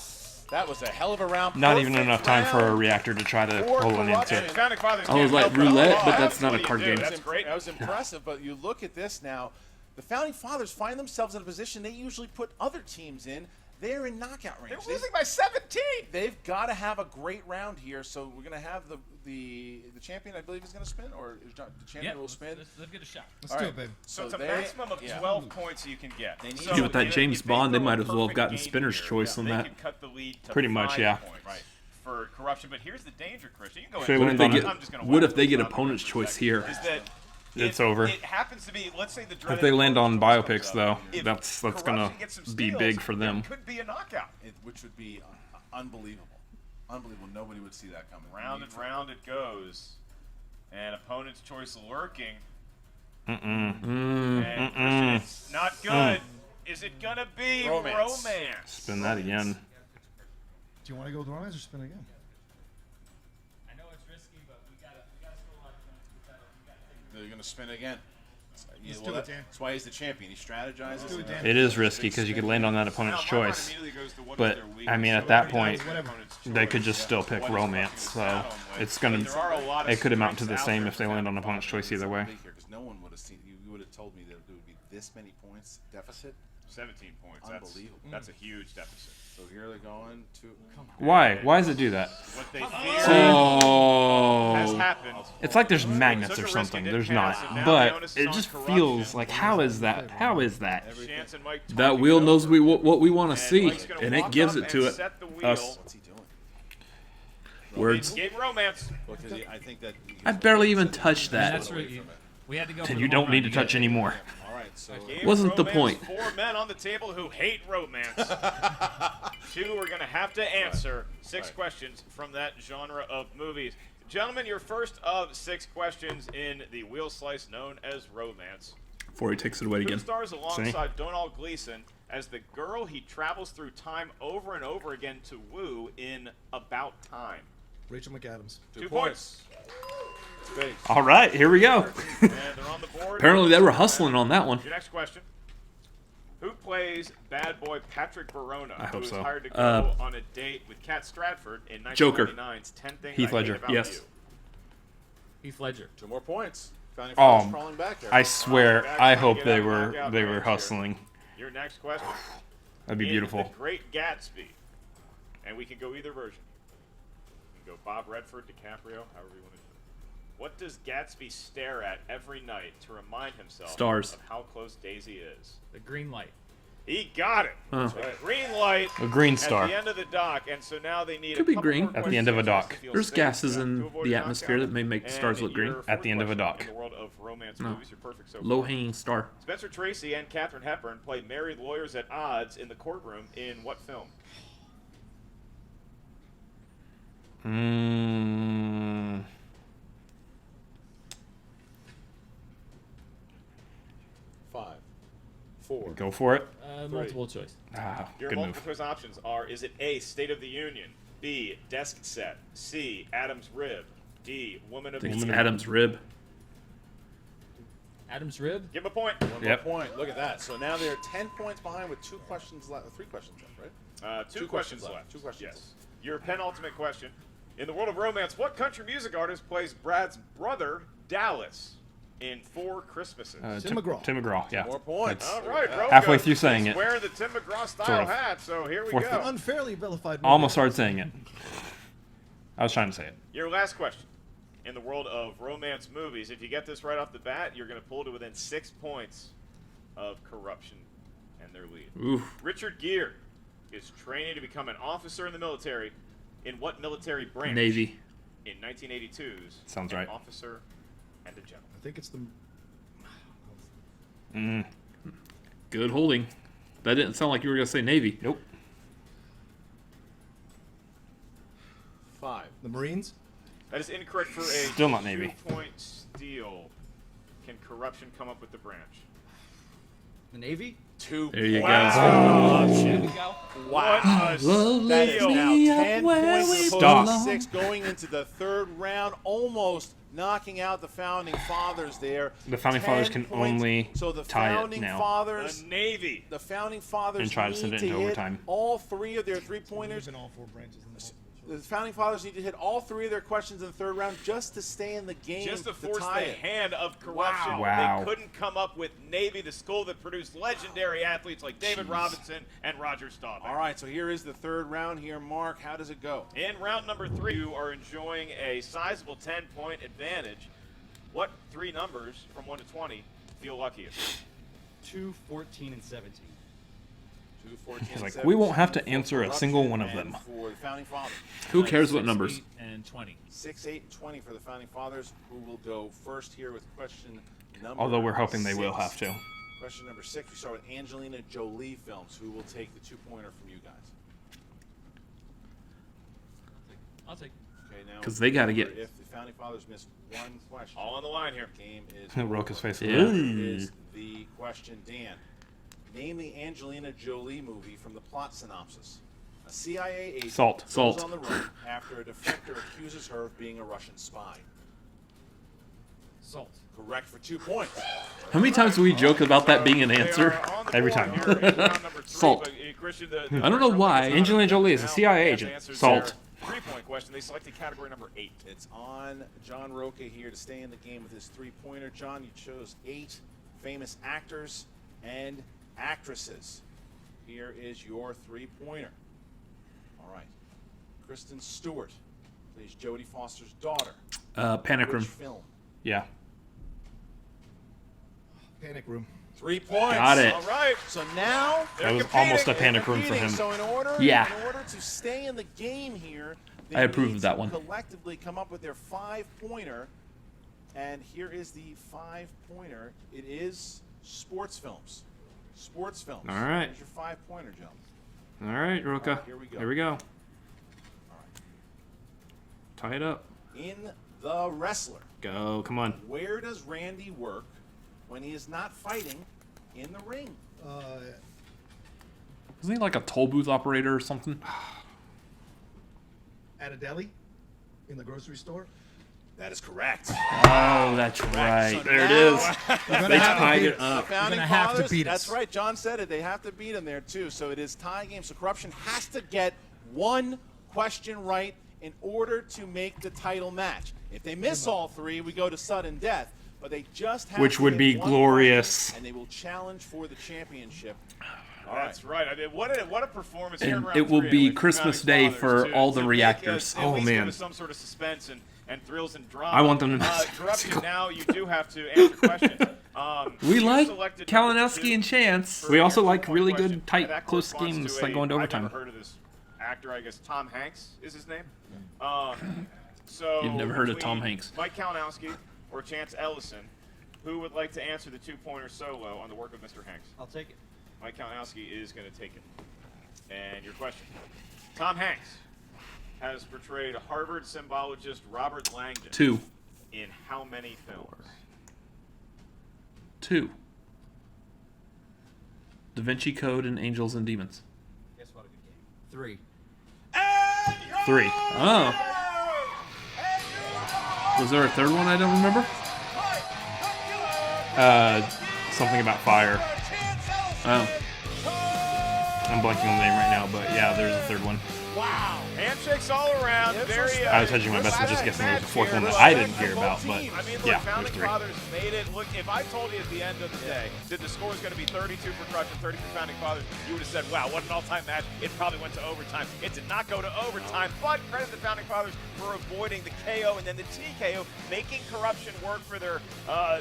That was a hell of a round.
Not even
Perfect
enough time for a
round.
reactor to try to
For
pull an
Korruption.
answer.
Founding Fathers
I was
can't
like
help it.
roulette,
Oh,
but that's not a
what do
card
you do?
game.
That's great.
That was impressive, but you look at this now. The Founding Fathers find themselves in a position they usually put other teams in. They're in knockout range.
They're losing by 17.
They've got to have a great round here, so we're going to have the champion, I believe, is going to spin, or is the champion will spin?
Let's give it a shot.
Let's do it, babe. So it's a maximum of 12 points you can get.
Yeah, with that James Bond, they might as well have gotten spinner's choice on that.
They could cut the lead to
Pretty much,
5
yeah.
points for Corruption. But here's the danger, Christian. You can go
What
ahead
if they
and
get? What if they get opponent's choice here? It's over.
It happens to be, let's say, the
If they land on biopics, though,
If
that's
Corruption
gonna
gets some
be
steals,
big for them.
It could be a knockout.
Which would be unbelievable. Unbelievable. Nobody would see that coming.
Round and round it goes. And opponent's choice lurking. And Christian, it's not good. Is it going to be romance?
Spin that again.
Do you want to go with romance or spin again?
I know it's risky, but we gotta still like
They're going to spin again.
Let's do it, Dan.
That's why he's the champion. He strategizes.
Do it, Dan.
It is risky because you could land on that opponent's choice. But I mean, at that point, they could just still pick romance. So it's gonna. It could amount to the same if they land on opponent's choice either way.
Because no one would have seen. You would have told me that there would be this many points deficit.
17 points.
Unbelievable.
That's a huge deficit.
So here they're going to.
Why? Why does it do that?
What they fear has happened.
It's like there's magnets or something. There's not, but it just feels like how is that? How is that? That wheel knows what we want to see, and it gives it to us. Words.
Game romance.
I think that.
I barely even touched that.
That's right. We had to go.
And you don't need to touch anymore.
All right, so
wasn't the point.
4 men on the table who hate romance. 2 are going to have to answer 6 questions from that genre of movies. Gentlemen, your first of 6 questions in the wheel slice known as romance.
Before he takes it away again.
Who stars alongside Donal Gleason as the girl he travels through time over and over again to woo in About Time?
Rachel McAdams.
2 points.
All right, here we go.
And they're on the board.
Apparently they were hustling on that one.
Your next question. Who plays bad boy Patrick Verona,
I hope
who was
so.
hired to go on a date with Kat Stratford in
Joker.
1999's 10 Things
Heath
I Hate
Ledger,
About
yes.
You?
Heath Ledger.
2 more points. Founding Fathers crawling back there.
I swear, I hope
Get
they
out of
were
knockout
they were
range
hustling.
Your next question.
That'd be
In
beautiful.
The Great Gatsby, and we can go either version. We can go Bob Redford, DiCaprio, however you want to do it. What does Gatsby stare at every night to remind himself
Stars.
of how close Daisy is?
The green light.
He got it.
Huh.
The green light.
A green star.
At the end of the dock, and so now they need
Could
a
be
couple
green
more
at the end of a
questions
dock.
to feel
There's
safe
gases
to
in
avoid
the
a
atmosphere
knockout.
that may make the stars
And
look green
your
at the end of a
fourth
dock.
question in the world of romance
No.
movies, you're perfect so far.
Low-hanging star.
Spencer Tracy and Katharine Hepburn play married lawyers at odds in the courtroom in what film?
Mm.
Five, 4.
Go for it.
Multiple choice.
Ah,
Your
good
multiple
move.
choice options are: is it A, State of the Union, B, Desk Set, C, Adam's Rib, D, Woman
I
of
think
the
it's
Year?
Adam's rib.
Adam's rib.
Give him a point.
One more point. Look at that. So now they're 10 points behind with 2 questions left. 3 questions left, right?
2 questions left.
2 questions
Yes. Your penultimate question: in the world of romance, what country music artist plays Brad's brother Dallas in 4 Christmases?
Tim McGraw.
Tim McGraw, yeah.
More points.
All right, Roka.
Halfway through saying
He's
it.
wearing the Tim McGraw style
Sort of.
hat, so here we
Fourth-
go.
Unfairly vilified.
Almost started saying it. I was trying to say it.
Your last question. In the world of romance movies, if you get this right off the bat, you're going to pull to within 6 points of Corruption and their lead.
Oof.
Richard Gere is training to become an officer in the military. In what military branch?
Navy.
In 1982's
Sounds
An
right.
Officer and a Gentleman.
I think it's the.
Good holding. That didn't sound like you were going to say Navy. Nope.
5.
The Marines.
That is incorrect for a
Still not Navy.
2-point steal. Can Corruption come up with the branch?
The Navy?
2
There you
points.
go.
Here we go.
What a
That is
steal.
now 10
where
points
we
opposed
belong.
to 6 going into the 3rd round, almost knocking out the Founding Fathers there.
The Founding Fathers
10
can
points.
only
so the
tie it
Founding
now.
Fathers,
The Navy.
the Founding Fathers
And try to send
need
it into
hit
overtime.
all 3 of their 3-pointers.
In all 4 branches. In the
The Founding Fathers need to hit all 3 of their questions in the 3rd round just to stay in the game.
Just to force
tie
the
it.
hand of corruption.
Wow.
They couldn't come up with Navy, the school that produced legendary athletes like David Robinson and Roger Staubach.
All right, so here is the 3rd round here. Mark, how does it go?
In round number 3, you are enjoying a sizable 10-point advantage. What 3 numbers from 1 to 20 feel luckiest?
2, 14, and 17.
2, 14,
He's like,
and
we won't have to
17
answer
for
a single
Corruption
one of them.
and For the Founding Fathers.
Who cares what
6,
numbers?
8, and 20.
6, 8, and 20 for the Founding Fathers, who will go first here with question number
Although we're hoping they will
6.
have to.
Question number 6, we start with Angelina Jolie films. Who will take the 2-pointer from you guys?
I'll take.
Okay, now
'Cause they gotta
remember,
get-
If the Founding Fathers miss one question,
All on the line here.
the game is
Roka's
over.
facing
Here
that.
is the question, Dan. Name the Angelina Jolie movie from the plot synopsis. A CIA agent
Salt.
goes
Salt.
on the run after a defector accuses her of being a Russian spy.
Salt.
Correct for 2 points.
How many times do we joke about that being an answer?
Every time.
Salt. I don't know why.
Angelina Jolie is a CIA agent. Salt.
3-point question. They selected category number 8.
It's on John Roca here to stay in the game with his 3-pointer. John, you chose 8 famous actors and actresses. Here is your 3-pointer. All right. Kristen Stewart plays Jodie Foster's daughter.
Panic
Which
Room.
film?
Yeah.
Panic Room.
3 points.
Got it.
All right. So now
That was almost a panic room for him.
So in order to stay in the game here, they
I approve
need
of that
to
one.
collectively come up with their 5-pointer. And here is the 5-pointer. It is sports films. Sports films.
All right.
Here's your 5-pointer, gentlemen.
All right, Roka.
All right, here we go.
Here we go.
All right.
Tie it up.
In The Wrestler,
Go. Come on.
where does Randy work when he is not fighting in the ring?
Isn't he like a toll booth operator or something?
At a deli? In the grocery store?
That is correct.
Oh, that's right.
So
There it
now-
is. They tied it
The
up.
Founding
You're gonna have to
Fathers,
beat us.
That's right. John said it. They have to beat him there too. So it is tie game. So Corruption has to get 1 question right in order to make the title match. If they miss all 3, we go to sudden death. But they just have
Which
to
would
hit
be
1
glorious.
question, and they will challenge for the championship.
That's right. I mean, what a performance
And
here in round
it will
3
be
with the
Christmas
Founding
Day
Fathers
for all the
make
reactors.
at
Oh,
least
man.
give us some sort of suspense and thrills and drama.
I want them to miss.
Corruption. Now you do have to answer questions.
We
you
like
selected number
Kalinowski
2
and Chance.
for
We
your
also like
2-point
really
question.
good, tight,
That
close
corresponds
games
to
that go into overtime.
I've never heard of this actor. I guess Tom Hanks is his name. So
You've never heard of Tom
between
Hanks.
Mike Kalinowski or Chance Ellison, who would like to answer the 2-pointer solo on the work of Mr. Hanks?
I'll take it.
Mike Kalinowski is going to take it. And your question. Tom Hanks has portrayed Harvard symbologist Robert Langdon
2.
in how many films?
2. Da Vinci Code and Angels and Demons.
Guess what? A good game. 3.
3.
Oh. Was there a third one I don't remember?
Something about fire.
Oh.
I'm blanking on the name right now, but yeah, there's a third one.
Wow.
Handshakes all around. Very.
I was hedging my bets and just guessing there was a fourth one that I didn't hear about, but
I mean, look,
yeah, there's
Founding
3.
Fathers made it. Look, if I told you at the end of the day that the score was going to be 32 for Corruption, 30 for Founding Fathers, you would have said, wow, what an all-time match. It probably went to overtime. It did not go to overtime, but credit the Founding Fathers for avoiding the KO and then the TKO, making Corruption work for their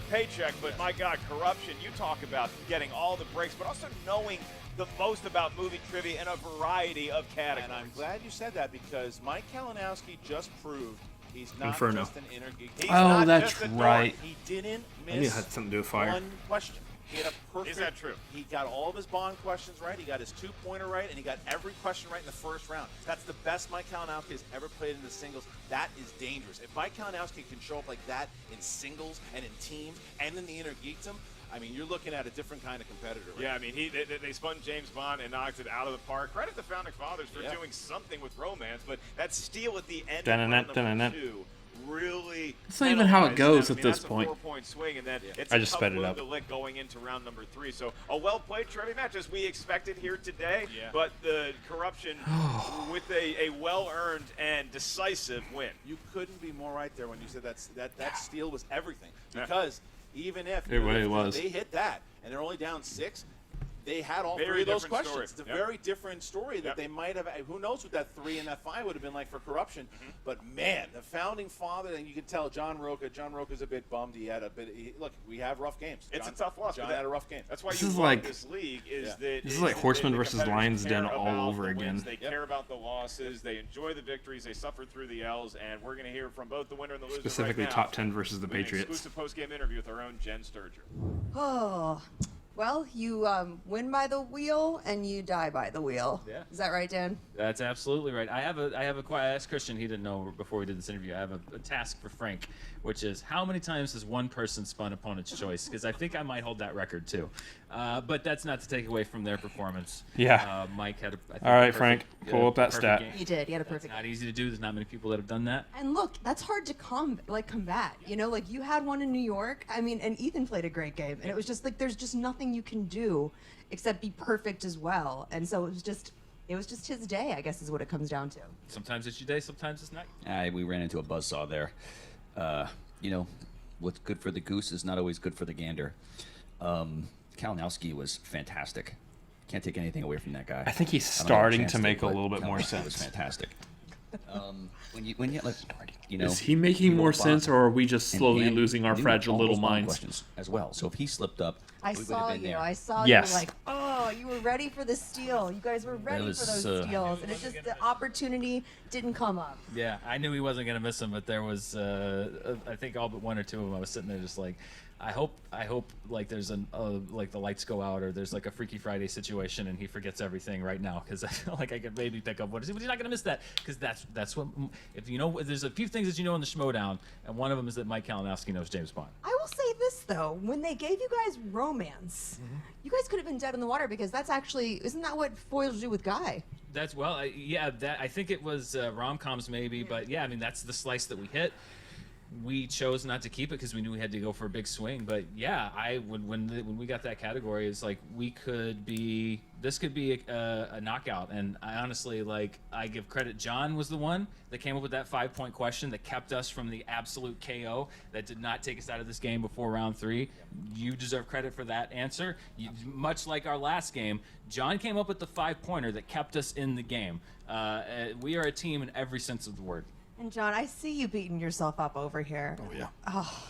paycheck. But my God, Corruption, you talk about getting all the breaks, but also knowing the most about movie trivia in a variety of categories.
And I'm glad you said that because Mike Kalinowski just proved he's not
Inferno.
just an inner geek. He's
Oh,
not
that's
just a dork.
right.
He didn't
I knew it
miss
had something to do with fire.
1 question. He had a perfect.
Is that true?
He got all of his Bond questions right. He got his 2-pointer right, and he got every question right in the first round. That's the best Mike Kalinowski has ever played in the singles. That is dangerous. If Mike Kalinowski can show up like that in singles and in teams and in the inner geekdom, I mean, you're looking at a different kind of competitor. Right?
Yeah, I mean, they spun James Bond and knocked it out of the park. Credit the Founding Fathers for doing something with romance, but that steal at the end of round number 2 really.
It's not even how it goes
penalized them.
at this
That's
point.
A 4-point swing, and then it's
I
a
just
tough
sped it
wound
up.
to lick going into round number 3. So a well-played trivia match as we expected here today,
Yeah.
but the Korruption with a well-earned and decisive win.
You couldn't be more right there when you said that steal was everything. Because even if
It really was.
they hit that and they're only down 6, they had all
Very
3 of those
different
questions.
story.
It's a very different story that
Yep.
they might have. Who knows what that 3 and that 5 would have been like for Korruption? But man, the founding father, and you can tell John Roca's a bit bummed. He had a bit. Look, we have rough games.
It's a tough loss.
John
but
had a rough game.
That's why
This
you
is
love
like-
this league.
Yeah.
This
is like Horseman versus
competitors
Lions
care
Den all
about
over
the wins.
again.
They care about the losses. They enjoy the victories. They suffer through the L's, and we're going to hear from both the winner and the loser
Specifically,
right now.
top 10 versus the
With an
Patriots.
exclusive post-game interview with our own Jen Sturger.
Oh, well, you win by the wheel and you die by the wheel.
Yeah.
Is that right, Dan?
That's absolutely right. I asked Christian, he didn't know before we did this interview, I have a task for Frank, which is how many times has one person spun opponent's choice? Because I think I might hold that record too. But that's not to take away from their performance.
Yeah.
Mike had I think,
All right,
perfect-
Frank, pull up that
perfect
stat.
game.
He did. He had a perfect
It's not easy to do. There's not many people that have done that.
And look, that's hard to combat. You know, like you had one in New York. I mean, and Ethan played a great game, and it was just like there's just nothing you can do except be perfect as well. And so it was just his day, I guess, is what it comes down to.
Sometimes it's your day, sometimes it's not.
We ran into a buzzsaw there. What's good for the goose is not always good for the gander. Kalinowski was fantastic. Can't take anything away from that guy.
I think he's
I don't have
starting
chance
to make a
but
little bit more
Kalinowski was
sense.
fantastic. When you like,
Is he making
you
more
will
sense,
bond.
or are we just
And
slowly
Dan
losing our
knew
fragile
all
little
those bond
minds?
questions as well. So if he slipped up,
I
we would
saw
have been
you.
there.
I saw
Yes.
you like, oh, you were ready for the steal. You guys were ready
was,
for those steals, and it just the opportunity didn't come up.
Yeah, I knew he wasn't gonna miss him, but there was, I think all but 1 or 2 of them. I was sitting there just like, I hope like there's like the lights go out or there's like a Freaky Friday situation and he forgets everything right now because I feel like I could maybe pick up what is he, but he's not gonna miss that because that's what if you know. There's a few things that you know in the Schmoedown, and one of them is that Mike Kalinowski knows James Bond.
I will say this though, when they gave you guys romance, you guys could have been dead in the water because that's actually isn't that what foils do with Guy?
That's that I think it was rom-coms maybe, but yeah, I mean that's the slice that we hit. We chose not to keep it because we knew we had to go for a big swing. But yeah, when we got that category, it's like this could be a knockout. And I honestly I give credit. John was the one that came up with that 5-point question that kept us from the absolute KO that did not take us out of this game before round 3. You deserve credit for that answer. Much like our last game, John came up with the 5-pointer that kept us in the game. We are a team in every sense of the word.
And John, I see you beating yourself up over here.
Oh, yeah.
Oh.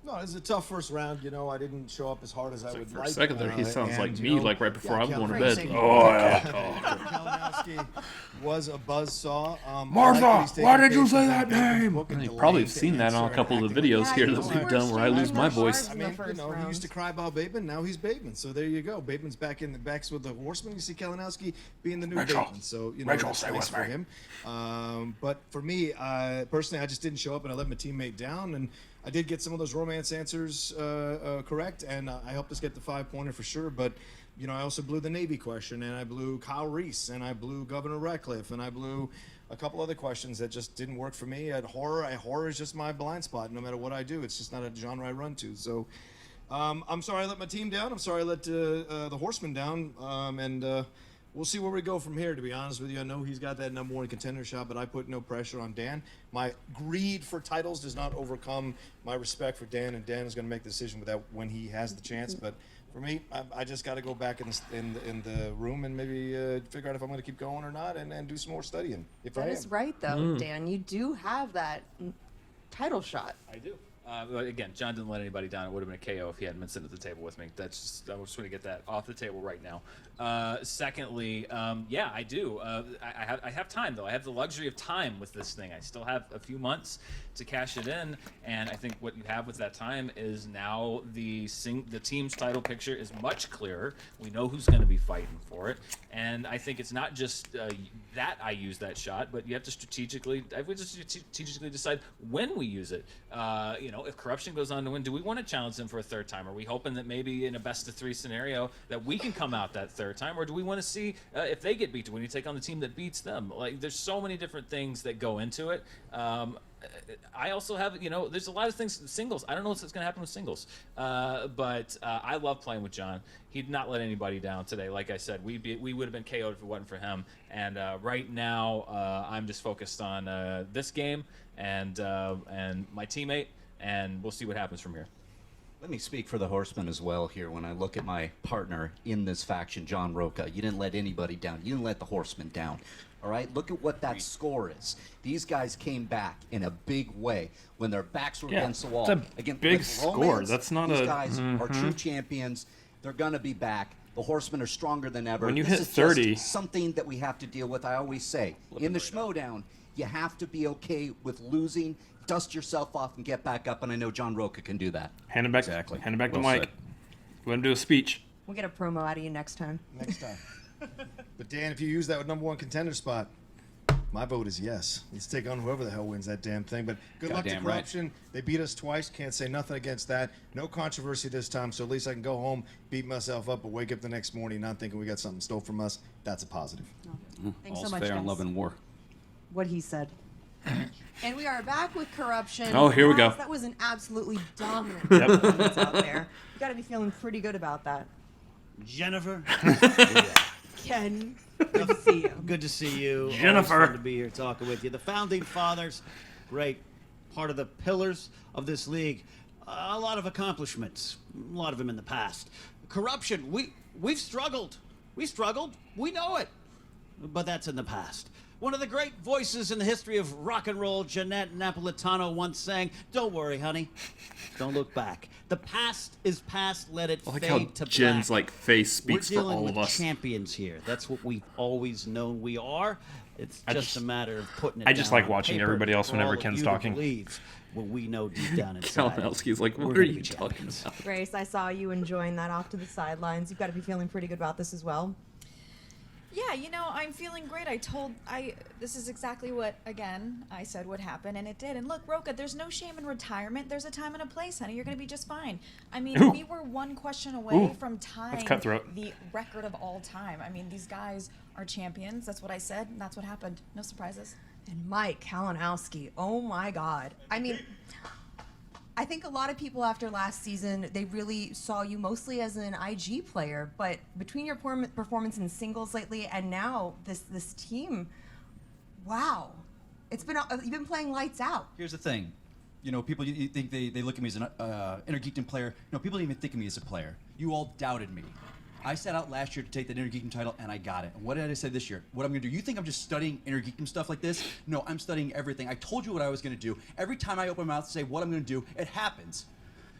No, it was a tough first round. You know, I didn't show up as hard as I would
For
like.
a second there, he sounds like
and,
me,
you know,
like right before I'm going to bed.
Kalinowski-
Oh, yeah.
Kalinowski was a buzzsaw.
Martha, why did you say that name? You probably have seen that on a couple of the videos here that we've done where I lose my voice.
I mean, you know, he used to cry about Bateman. Now he's Bateman. So there you go. Bateman's back in the backs with the Horseman. You see Kalinowski being the new
Rachel.
Bateman. So you know,
Rachel,
that's
stay
nice
with
for
me.
him. But for me, personally, I just didn't show up and I let my teammate down. And I did get some of those romance answers correct, and I helped us get the 5-pointer for sure. But you know, I also blew the Navy question, and I blew Kyle Reese, and I blew Governor Ratcliffe, and I blew a couple other questions that just didn't work for me. At horror is just my blind spot. No matter what I do, it's just not a genre I run to. So I'm sorry I let my team down. I'm sorry I let the Horseman down. We'll see where we go from here, to be honest with you. I know he's got that #1 contender shot, but I put no pressure on Dan. My greed for titles does not overcome my respect for Dan, and Dan is going to make the decision with that when he has the chance. But for me, I just got to go back in the room and maybe figure out if I'm going to keep going or not, and do some more studying. If I
That
am.
is right though, Dan. You do have that title shot.
I do. But again, John didn't let anybody down. It would have been a KO if he hadn't been sitting at the table with me. I just want to get that off the table right now. Secondly, yeah, I do. I have time though. I have the luxury of time with this thing. I still have a few months to cash it in, and I think what you have with that time is now the team's title picture is much clearer. We know who's going to be fighting for it, and I think it's not just that I use that shot, but you have to strategically. I would just strategically decide when we use it. if Korruption goes on to win, do we want to challenge them for a third time? Are we hoping that maybe in a best-of-3 scenario that we can come out that third time? Or do we want to see if they get beat, when you take on the team that beats them? Like, there's so many different things that go into it. I also have, there's a lot of things, singles. I don't know what's going to happen with singles. But I love playing with John. He did not let anybody down today. Like I said, we would have been KO'd if it wasn't for him. And right now, I'm just focused on this game and my teammate, and we'll see what happens from here.
Let me speak for the Horsemen as well here. When I look at my partner in this faction, John Roca, you didn't let anybody down. You didn't let the Horsemen down. All right, look at what that score is. These guys came back in a big way when their backs were against the wall.
It's a big score. That's not
these
a.
guys are true champions. They're gonna be back. The Horsemen are stronger than ever.
When you
this
hit
is
30,
just something that we have to deal with. I always say, in the Schmoedown, you have to be okay with losing. Dust yourself off and get back up. And I know John Roca can do that.
Hand it back.
Exactly.
Hand it back to
Well
Mike.
said.
Let him do a speech.
We'll get a promo out of you next time.
Next time. But Dan, if you use that with #1 contender spot, my vote is yes. Let's take on whoever the hell wins that damn thing. But good luck to
Goddamn right.
Korruption. They beat us twice. Can't say nothing against that. No controversy this time, so at least I can go home, beat myself up, but wake up the next morning not thinking we got something stole from us. That's a positive.
Thanks
All's
so much,
fair in
guys.
love and war.
What he said. And we are back with Korruption.
Oh, here we go.
Guys, that was an absolutely dominant
Yep.
performance out there. You got to be feeling pretty good about that.
Jennifer.
Ken, good to see you.
Good to see you.
Jennifer.
Always fun to be here talking with you. The founding fathers, great part of the pillars of this league. A lot of accomplishments, a lot of them in the past. Korruption, we've struggled. We struggled. We know it. But that's in the past. One of the great voices in the history of rock and roll, Jeanette Napolitano, once sang, "Don't worry, honey. Don't look back. The past is past. Let it
I like
fade
how
to
Jen's
black."
face speaks
We're
for
dealing
all
with
of us.
champions here. That's what we've always known we are. It's just a matter of putting it
I just
down
like
on
watching
paper
everybody else
for
whenver
all of
Ken's
you to
talking.
believe what we know deep down inside.
Kalinowski's like,
We're
what are
gonna
you
be
talking
champions.
about?
Grace, I saw you enjoying that off to the sidelines. You've got to be feeling pretty good about this as well.
Yeah, I'm feeling great. This is exactly what, again, I said would happen, and it did. And look, Roca, there's no shame in retirement. There's a time and a place, honey. You're going to be just fine. I mean,
Ooh.
we were one question away
Ooh.
from
That's
tying
cutthroat.
the record of all time. I mean, these guys are champions. That's what I said, and that's what happened. No surprises.
And Mike Kalinowski, oh my God. I mean, I think a lot of people after last season, they really saw you mostly as an IG player, but between your performance in singles lately and now this team, wow. You've been playing lights out.
Here's the thing. People, you think they look at me as an Intergeekdom player. No, people didn't even think of me as a player. You all doubted me. I set out last year to take that Intergeekdom title, and I got it. And what did I say this year? What I'm going to do? You think I'm just studying Intergeekdom stuff like this? No, I'm studying everything. I told you what I was going to do. Every time I open my mouth to say what I'm going to do, it happens.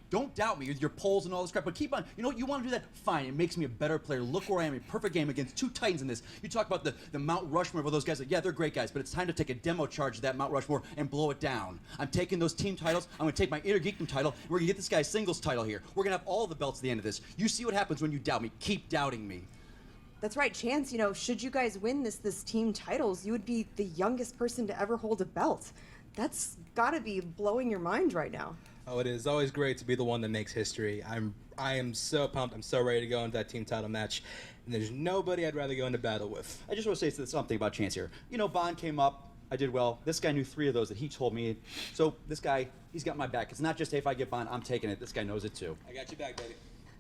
Don't doubt me with your polls and all this crap, but keep on. You know what? You want to do that? Fine. It makes me a better player. Look where I am. A perfect game against two Titans in this. You talk about the Mount Rushmore of those guys. Like, yeah, they're great guys, but it's time to take a demo charge of that Mount Rushmore and blow it down. I'm taking those team titles. I'm going to take my Intergeekdom title. And we're going to get this guy's singles title here. We're going to have all the belts at the end of this. You see what happens when you doubt me. Keep doubting me.
That's right, Chance. Should you guys win this team titles, you would be the youngest person to ever hold a belt. That's got to be blowing your mind right now.
Oh, it is always great to be the one that makes history. I am so pumped. I'm so ready to go into that team title match. And there's nobody I'd rather go into battle with.
I just want to say something about Chance here. Bond came up. I did well. This guy knew 3 of those that he told me. So this guy, he's got my back. It's not just, hey, if I get Bond, I'm taking it. This guy knows it too.
I got your back, baby.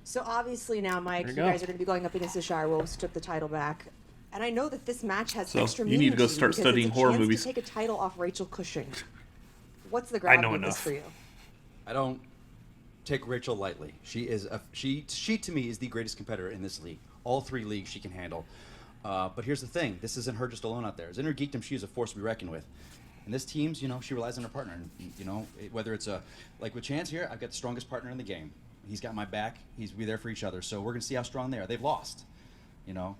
So obviously now, Mike,
There
you
you go.
guys are going to be going up against the Shirewolves, took the title back. And I know that this match has
So,
extra
you
meaning
need to go
you
start
because
studying
it's a
horror
chance
movies.
to take a title off Rachel Cushing. What's the
I
gravity
know
of this
enough.
for you?
I don't take Rachel lightly. She to me is the greatest competitor in this league. All 3 leagues she can handle. But here's the thing: this isn't her just alone out there. As in her geekdom, she is a force to be reckoned with. And this team's, she relies on her partner. And whether it's like with Chance here, I've got the strongest partner in the game. He's got my back. We're there for each other. So we're gonna see how strong they are. They've lost.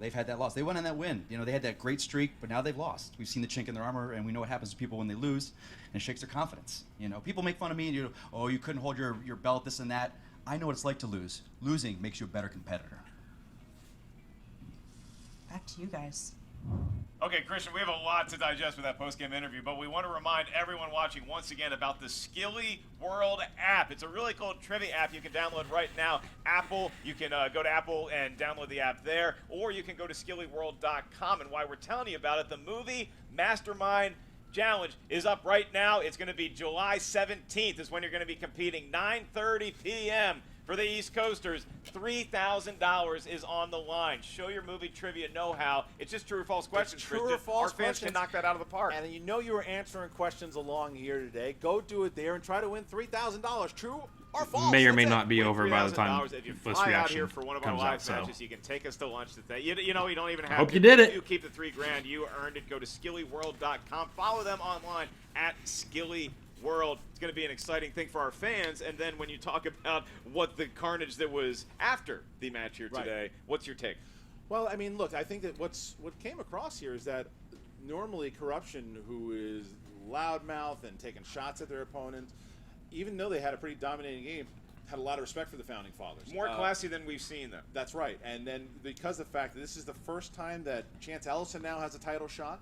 They've had that loss. They went on that win. They had that great streak, but now they've lost. We've seen the chink in their armor, and we know what happens to people when they lose, and it shakes their confidence. People make fun of me, and you couldn't hold your belt, this and that. I know what it's like to lose. Losing makes you a better competitor.
Back to you guys.
Okay, Christian, we have a lot to digest with that post-game interview, but we want to remind everyone watching once again about the Skilly World app. It's a really cool trivia app you can download right now. Apple, you can go to Apple and download the app there, or you can go to skillyworld.com. And why we're telling you about it, the movie Mastermind Challenge is up right now. It's going to be July 17th is when you're going to be competing, 9:30 p.m. For the East Coasters. $3,000 is on the line. Show your movie trivia know-how. It's just true or false questions.
True or
Kristen.
false
Our fans
questions.
can knock that out of the park.
And you know you were answering questions along here today. Go do it there and try to win $3,000. True or false?
May or may
That's it.
not be over by the time
$3,000 if you
this
fly out
reaction
here for one of our
comes
live
out. So
matches, you can take us to lunch today. You know, you don't even have
Hope
to.
you did it.
You keep the $3,000. You earned it. Go to skillyworld.com. Follow them online at skillyworld. It's going to be an exciting thing for our fans. And then when you talk about what the carnage that was after the match here today, what's your take?
Well, I mean, look, I think that what came across here is that normally Korruption, who is loudmouth and taking shots at their opponents, even though they had a pretty dominating game, had a lot of respect for the Founding Fathers.
More classy than we've seen them.
That's right. And then because of the fact that this is the first time that Chance Ellison now has a title shot,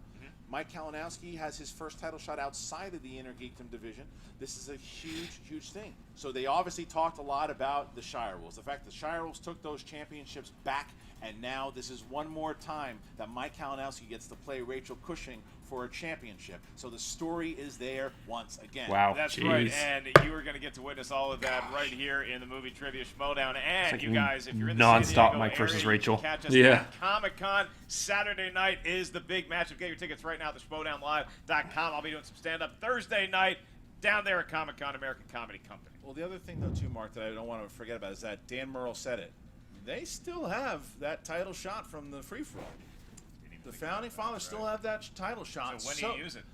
Mike Kalinowski has his first title shot outside of the Intergeekdom division. This is a huge, huge thing. So they obviously talked a lot about the Shire Wolves. The fact that the Shire Wolves took those championships back, and now this is one more time that Mike Kalinowski gets to play Rachel Cushing for a championship. So the story is there once again.
Wow,
That's
jeez.
right, and you are going to get to witness all of that right here in the movie Trivia Schmoedown. And
like
you guys, if you're in the
non-stop
San Diego
Mike versus
area, you
Rachel.
can catch us
Yeah.
at Comic-Con. Saturday night is the big matchup. Get your tickets right now at theschmoedownlive.com. I'll be doing some stand-up Thursday night down there at Comic-Con, American Comedy Company.
Well, the other thing, though, too, Mark, that I don't want to forget about is that Dan Murrell said it. They still have that title shot from the free-for-all. The Founding Fathers still have that title shot.
So when do you use it?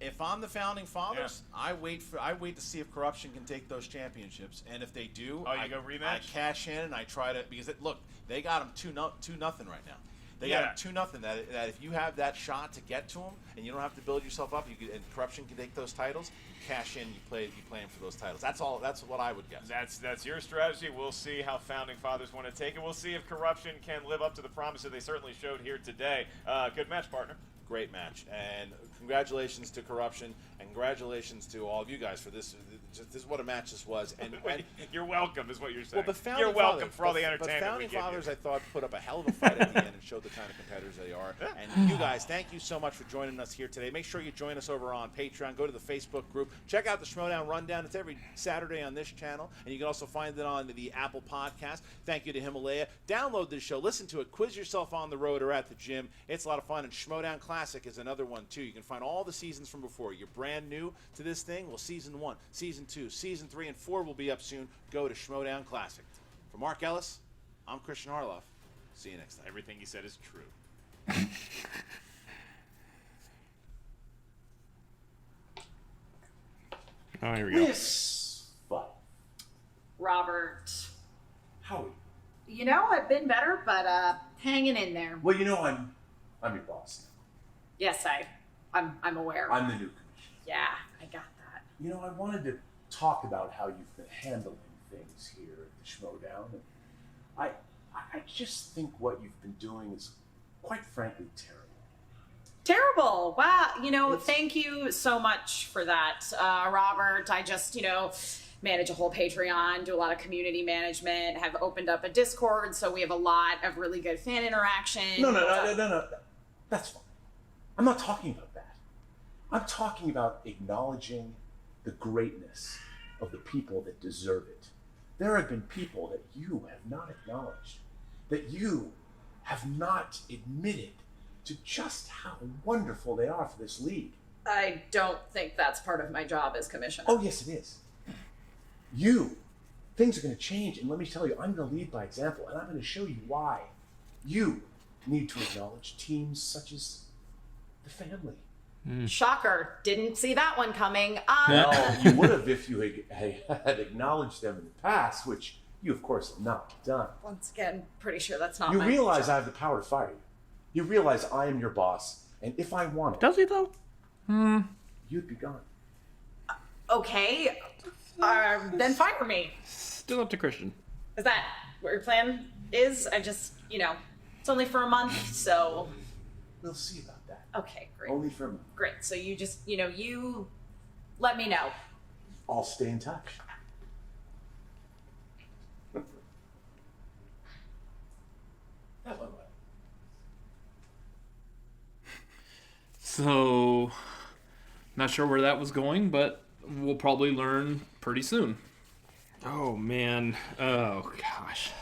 If I'm the Founding Fathers, I wait to see if Korruption can take those championships, and if they do,
Oh, you
I
go rematch?
I cash in and I try to, because look, they got them 2-0 right now. They got them 2-0. That if you have that shot to get to them, and you don't have to build yourself up, and Korruption can take those titles. You cash in, you play them for those titles. That's all. That's what I would guess.
That's your strategy. We'll see how Founding Fathers want to take it. We'll see if Korruption can live up to the promise that they certainly showed here today. Good match, partner.
Great match, and congratulations to Korruption, and congratulations to all of you guys for this. This is what a match this was, and
You're welcome, is what you're saying.
well, but
You're welcome for all the entertainment.
But Founding
we give
Fathers,
you.
I thought, put up a hell of a fight at the end and showed the kind of competitors they are. And you guys, thank you so much for joining us here today. Make sure you join us over on Patreon. Go to the Facebook group. Check out the Schmoedown Rundown. It's every Saturday on this channel, and you can also find it on the Apple Podcast. Thank you to Himalaya. Download this show. Listen to it. Quiz yourself on the road or at the gym. It's a lot of fun. And Schmoedown Classic is another one, too. You can find all the seasons from before. You're brand new to this thing. Well, Season 1, Season 2, Season 3, and 4 will be up soon. Go to Schmoedown Classic. For Mark Ellis, I'm Christian Harloff. See you next time.
Everything you said is true.
Oh, here we go.
Miss Fife.
Robert.
How are you?
You know, I've been better, but hanging in there.
Well, you know, I'm your boss
Yes, I'm aware.
now. I'm the new commissioner.
Yeah, I got that.
You know, I wanted to talk about how you've been handling things here at the Schmoedown. And I just think what you've been doing is, quite frankly, terrible.
Terrible. Wow. You know, thank you so much for that, Robert. I just, manage a whole Patreon, do a lot of community management, have opened up a Discord, so we have a lot of really good fan interaction.
No. That's fine. I'm not talking about that. I'm talking about acknowledging the greatness of the people that deserve it. There have been people that you have not acknowledged, that you have not admitted to just how wonderful they are for this league.
I don't think that's part of my job as commissioner.
Oh, yes, it is. Things are going to change, and let me tell you, I'm going to lead by example, and I'm going to show you why. You need to acknowledge teams such as the family.
Shocker. Didn't see that one coming.
Well, you would have if you had acknowledged them in the past, which you, of course, have not done.
Once again, pretty sure that's not
You
my
realize
job.
I have the power to fire you. You realize I am your boss, and if I wanted,
Does he though?
you'd be gone.
Okay. Then fire me.
Still up to Christian.
Is that what your plan is? I just, it's only for a month, so.
We'll see about that.
Okay, great.
Only for a month.
Great. So you just, you let me know.
I'll stay in touch.
So, not sure where that was going, but we'll probably learn pretty soon.
Oh, man. Oh, gosh.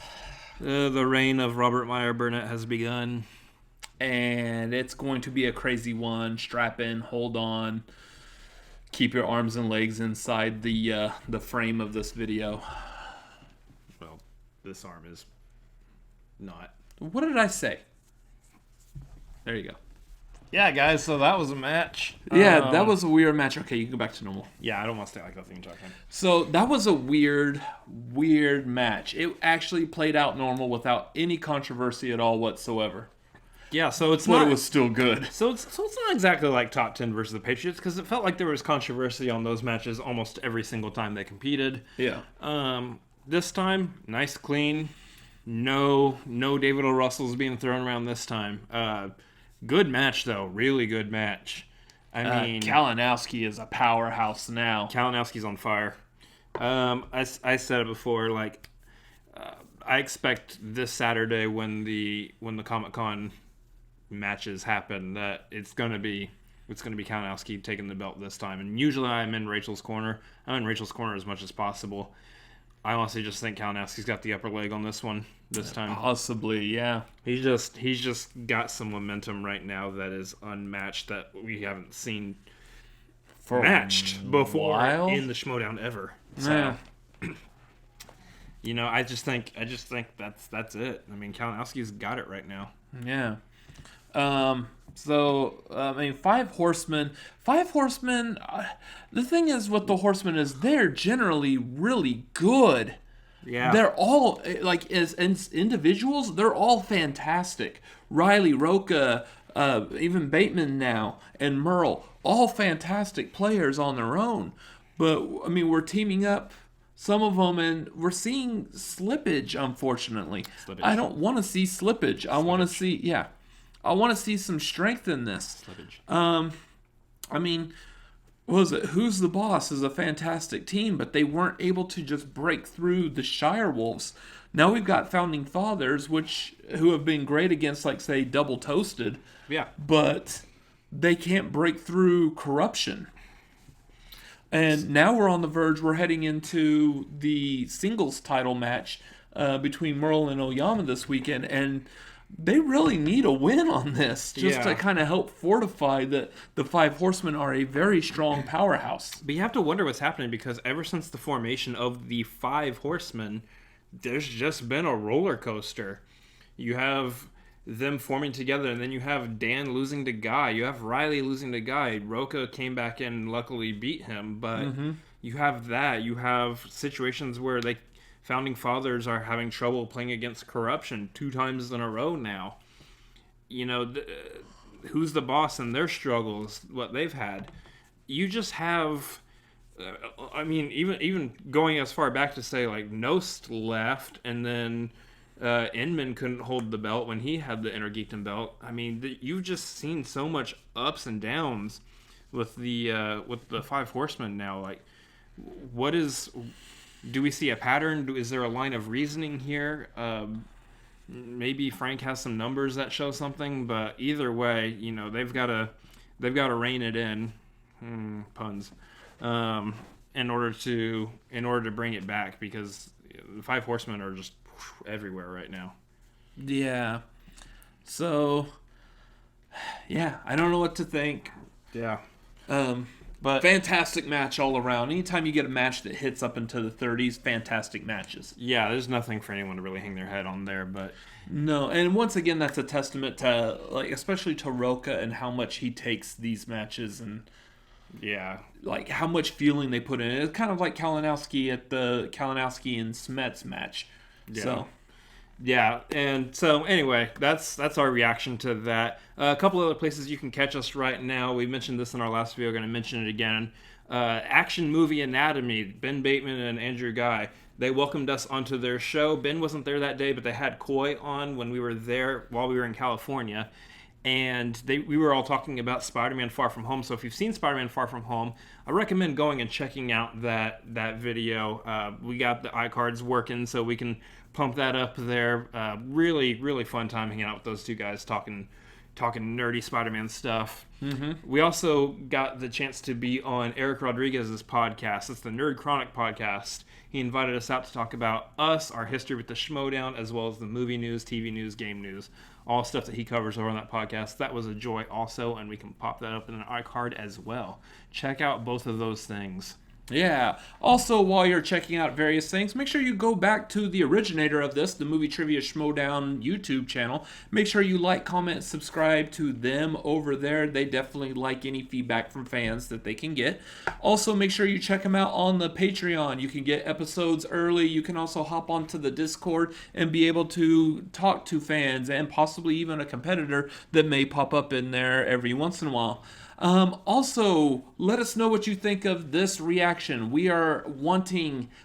The reign of Robert Meyer Burnett has begun.
And it's going to be a crazy one. Strap in, hold on. Keep your arms and legs inside the frame of this video.
Well, this arm is not.
What did I say? There you go.
Yeah, guys, so that was a match.
Yeah, that was a weird match. Okay, you can go back to normal.
Yeah, I don't want to stay like that thing talking.
So that was a weird match. It actually played out normal without any controversy at all whatsoever.
Yeah, so it's
but
not,
it was still good.
So it's not exactly like top 10 versus the Patriots, because it felt like there was controversy on those matches almost every single time they competed.
Yeah.
This time, nice, clean. No David O. Russell's being thrown around this time. Good match, though. Really good match. I mean,
Kalinowski is a powerhouse now.
Kalinowski's on fire. I said it before. Like, I expect this Saturday when the Comic-Con matches happen that it's gonna be Kalinowski taking the belt this time. And usually I'm in Rachel's corner. I'm in Rachel's corner as much as possible. I honestly just think Kalinowski's got the upper leg on this one this time.
Possibly, yeah.
He's just got some momentum right now that is unmatched, that we haven't seen matched before in the Schmoedown ever. So, I just think that's it. I mean, Kalinowski's got it right now.
Yeah. Five Horsemen. The thing is with the Horsemen is they're generally really good.
Yeah.
They're all, as individuals, they're all fantastic. Riley, Roca, even Bateman now, and Merle, all fantastic players on their own. But, we're teaming up some of them, and we're seeing slippage, unfortunately. I don't want to see slippage. I want to see some strength in this. What was it? Who's the Boss is a fantastic team, but they weren't able to just break through the Shire Wolves. Now we've got Founding Fathers, who have been great against, say, Double Toasted.
Yeah.
But they can't break through Korruption. And now we're on the verge. We're heading into the singles title match between Merle and Oyama this weekend, and they really need a win on this just to kind of help fortify that the Five Horsemen are a very strong powerhouse.
But you have to wonder what's happening, because ever since the formation of the Five Horsemen, there's just been a roller coaster. You have them forming together, and then you have Dan losing to Guy. You have Riley losing to Guy. Roca came back in and luckily beat him, but you have that. You have situations where Founding Fathers are having trouble playing against Korruption 2 times in a row now. Who's the Boss and their struggles, what they've had. You just have, even going as far back to say Nost left, and then Inman couldn't hold the belt when he had the Intergeekdom belt. You've just seen so much ups and downs with the Five Horsemen now. Do we see a pattern? Is there a line of reasoning here? Maybe Frank has some numbers that show something, but either way, they've got to rein it in, puns, in order to bring it back, because the Five Horsemen are just everywhere right now.
Yeah. So, I don't know what to think.
Yeah.
But fantastic match all around. Anytime you get a match that hits up into the 30s, fantastic matches.
Yeah, there's nothing for anyone to really hang their head on there, but
no. And once again, that's a testament to especially to Roca and how much he takes these matches, and how much feeling they put in it. It's kind of like Kalinowski at the Kalinowski and Smets match.
Yeah.
So.
Yeah, and so anyway, that's our reaction to that. A couple other places you can catch us right now. We mentioned this in our last video. Going to mention it again. Action Movie Anatomy. Ben Bateman and Andrew Guy. They welcomed us onto their show. Ben wasn't there that day, but they had Coy on when we were there while we were in California. and we were all talking about Spider-Man Far From Home. So if you've seen Spider-Man Far From Home, I recommend going and checking out that video. We got the iCards working, so we can pump that up there. Really, really fun time hanging out with those two guys, talking nerdy Spider-Man stuff.
Mm-hmm.
We also got the chance to be on Eric Rodriguez's podcast. It's the Nerd Chronic podcast. He invited us out to talk about us, our history with the Schmoedown, as well as the movie news, TV news, game news, all stuff that he covers over on that podcast. That was a joy also, and we can pop that up in an iCard as well. Check out both of those things.
Yeah. Also, while you're checking out various things, make sure you go back to the originator of this, the Movie Trivia Schmoedown YouTube channel. Make sure you like, comment, subscribe to them over there. They definitely like any feedback from fans that they can get. Also, make sure you check them out on the Patreon. You can get episodes early. You can also hop onto the Discord and be able to talk to fans and possibly even a competitor that may pop up in there every once in a while. Also, let us know what you think of this reaction. We are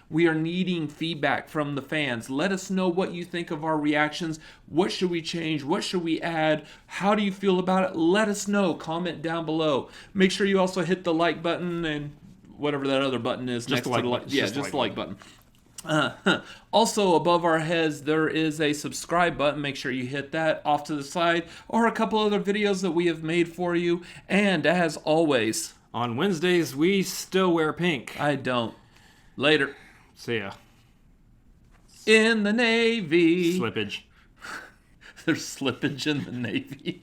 needing feedback from the fans. Let us know what you think of our reactions. What should we change? What should we add? How do you feel about it? Let us know. Comment down below. Make sure you also hit the like button and whatever that other button is next to the like. Yeah, just the like button. Also, above our heads, there is a subscribe button. Make sure you hit that off to the side, or a couple other videos that we have made for you. And as always,
on Wednesdays, we still wear pink.
I don't. Later.
See ya.
In the Navy.
Slippage.
There's slippage in the Navy.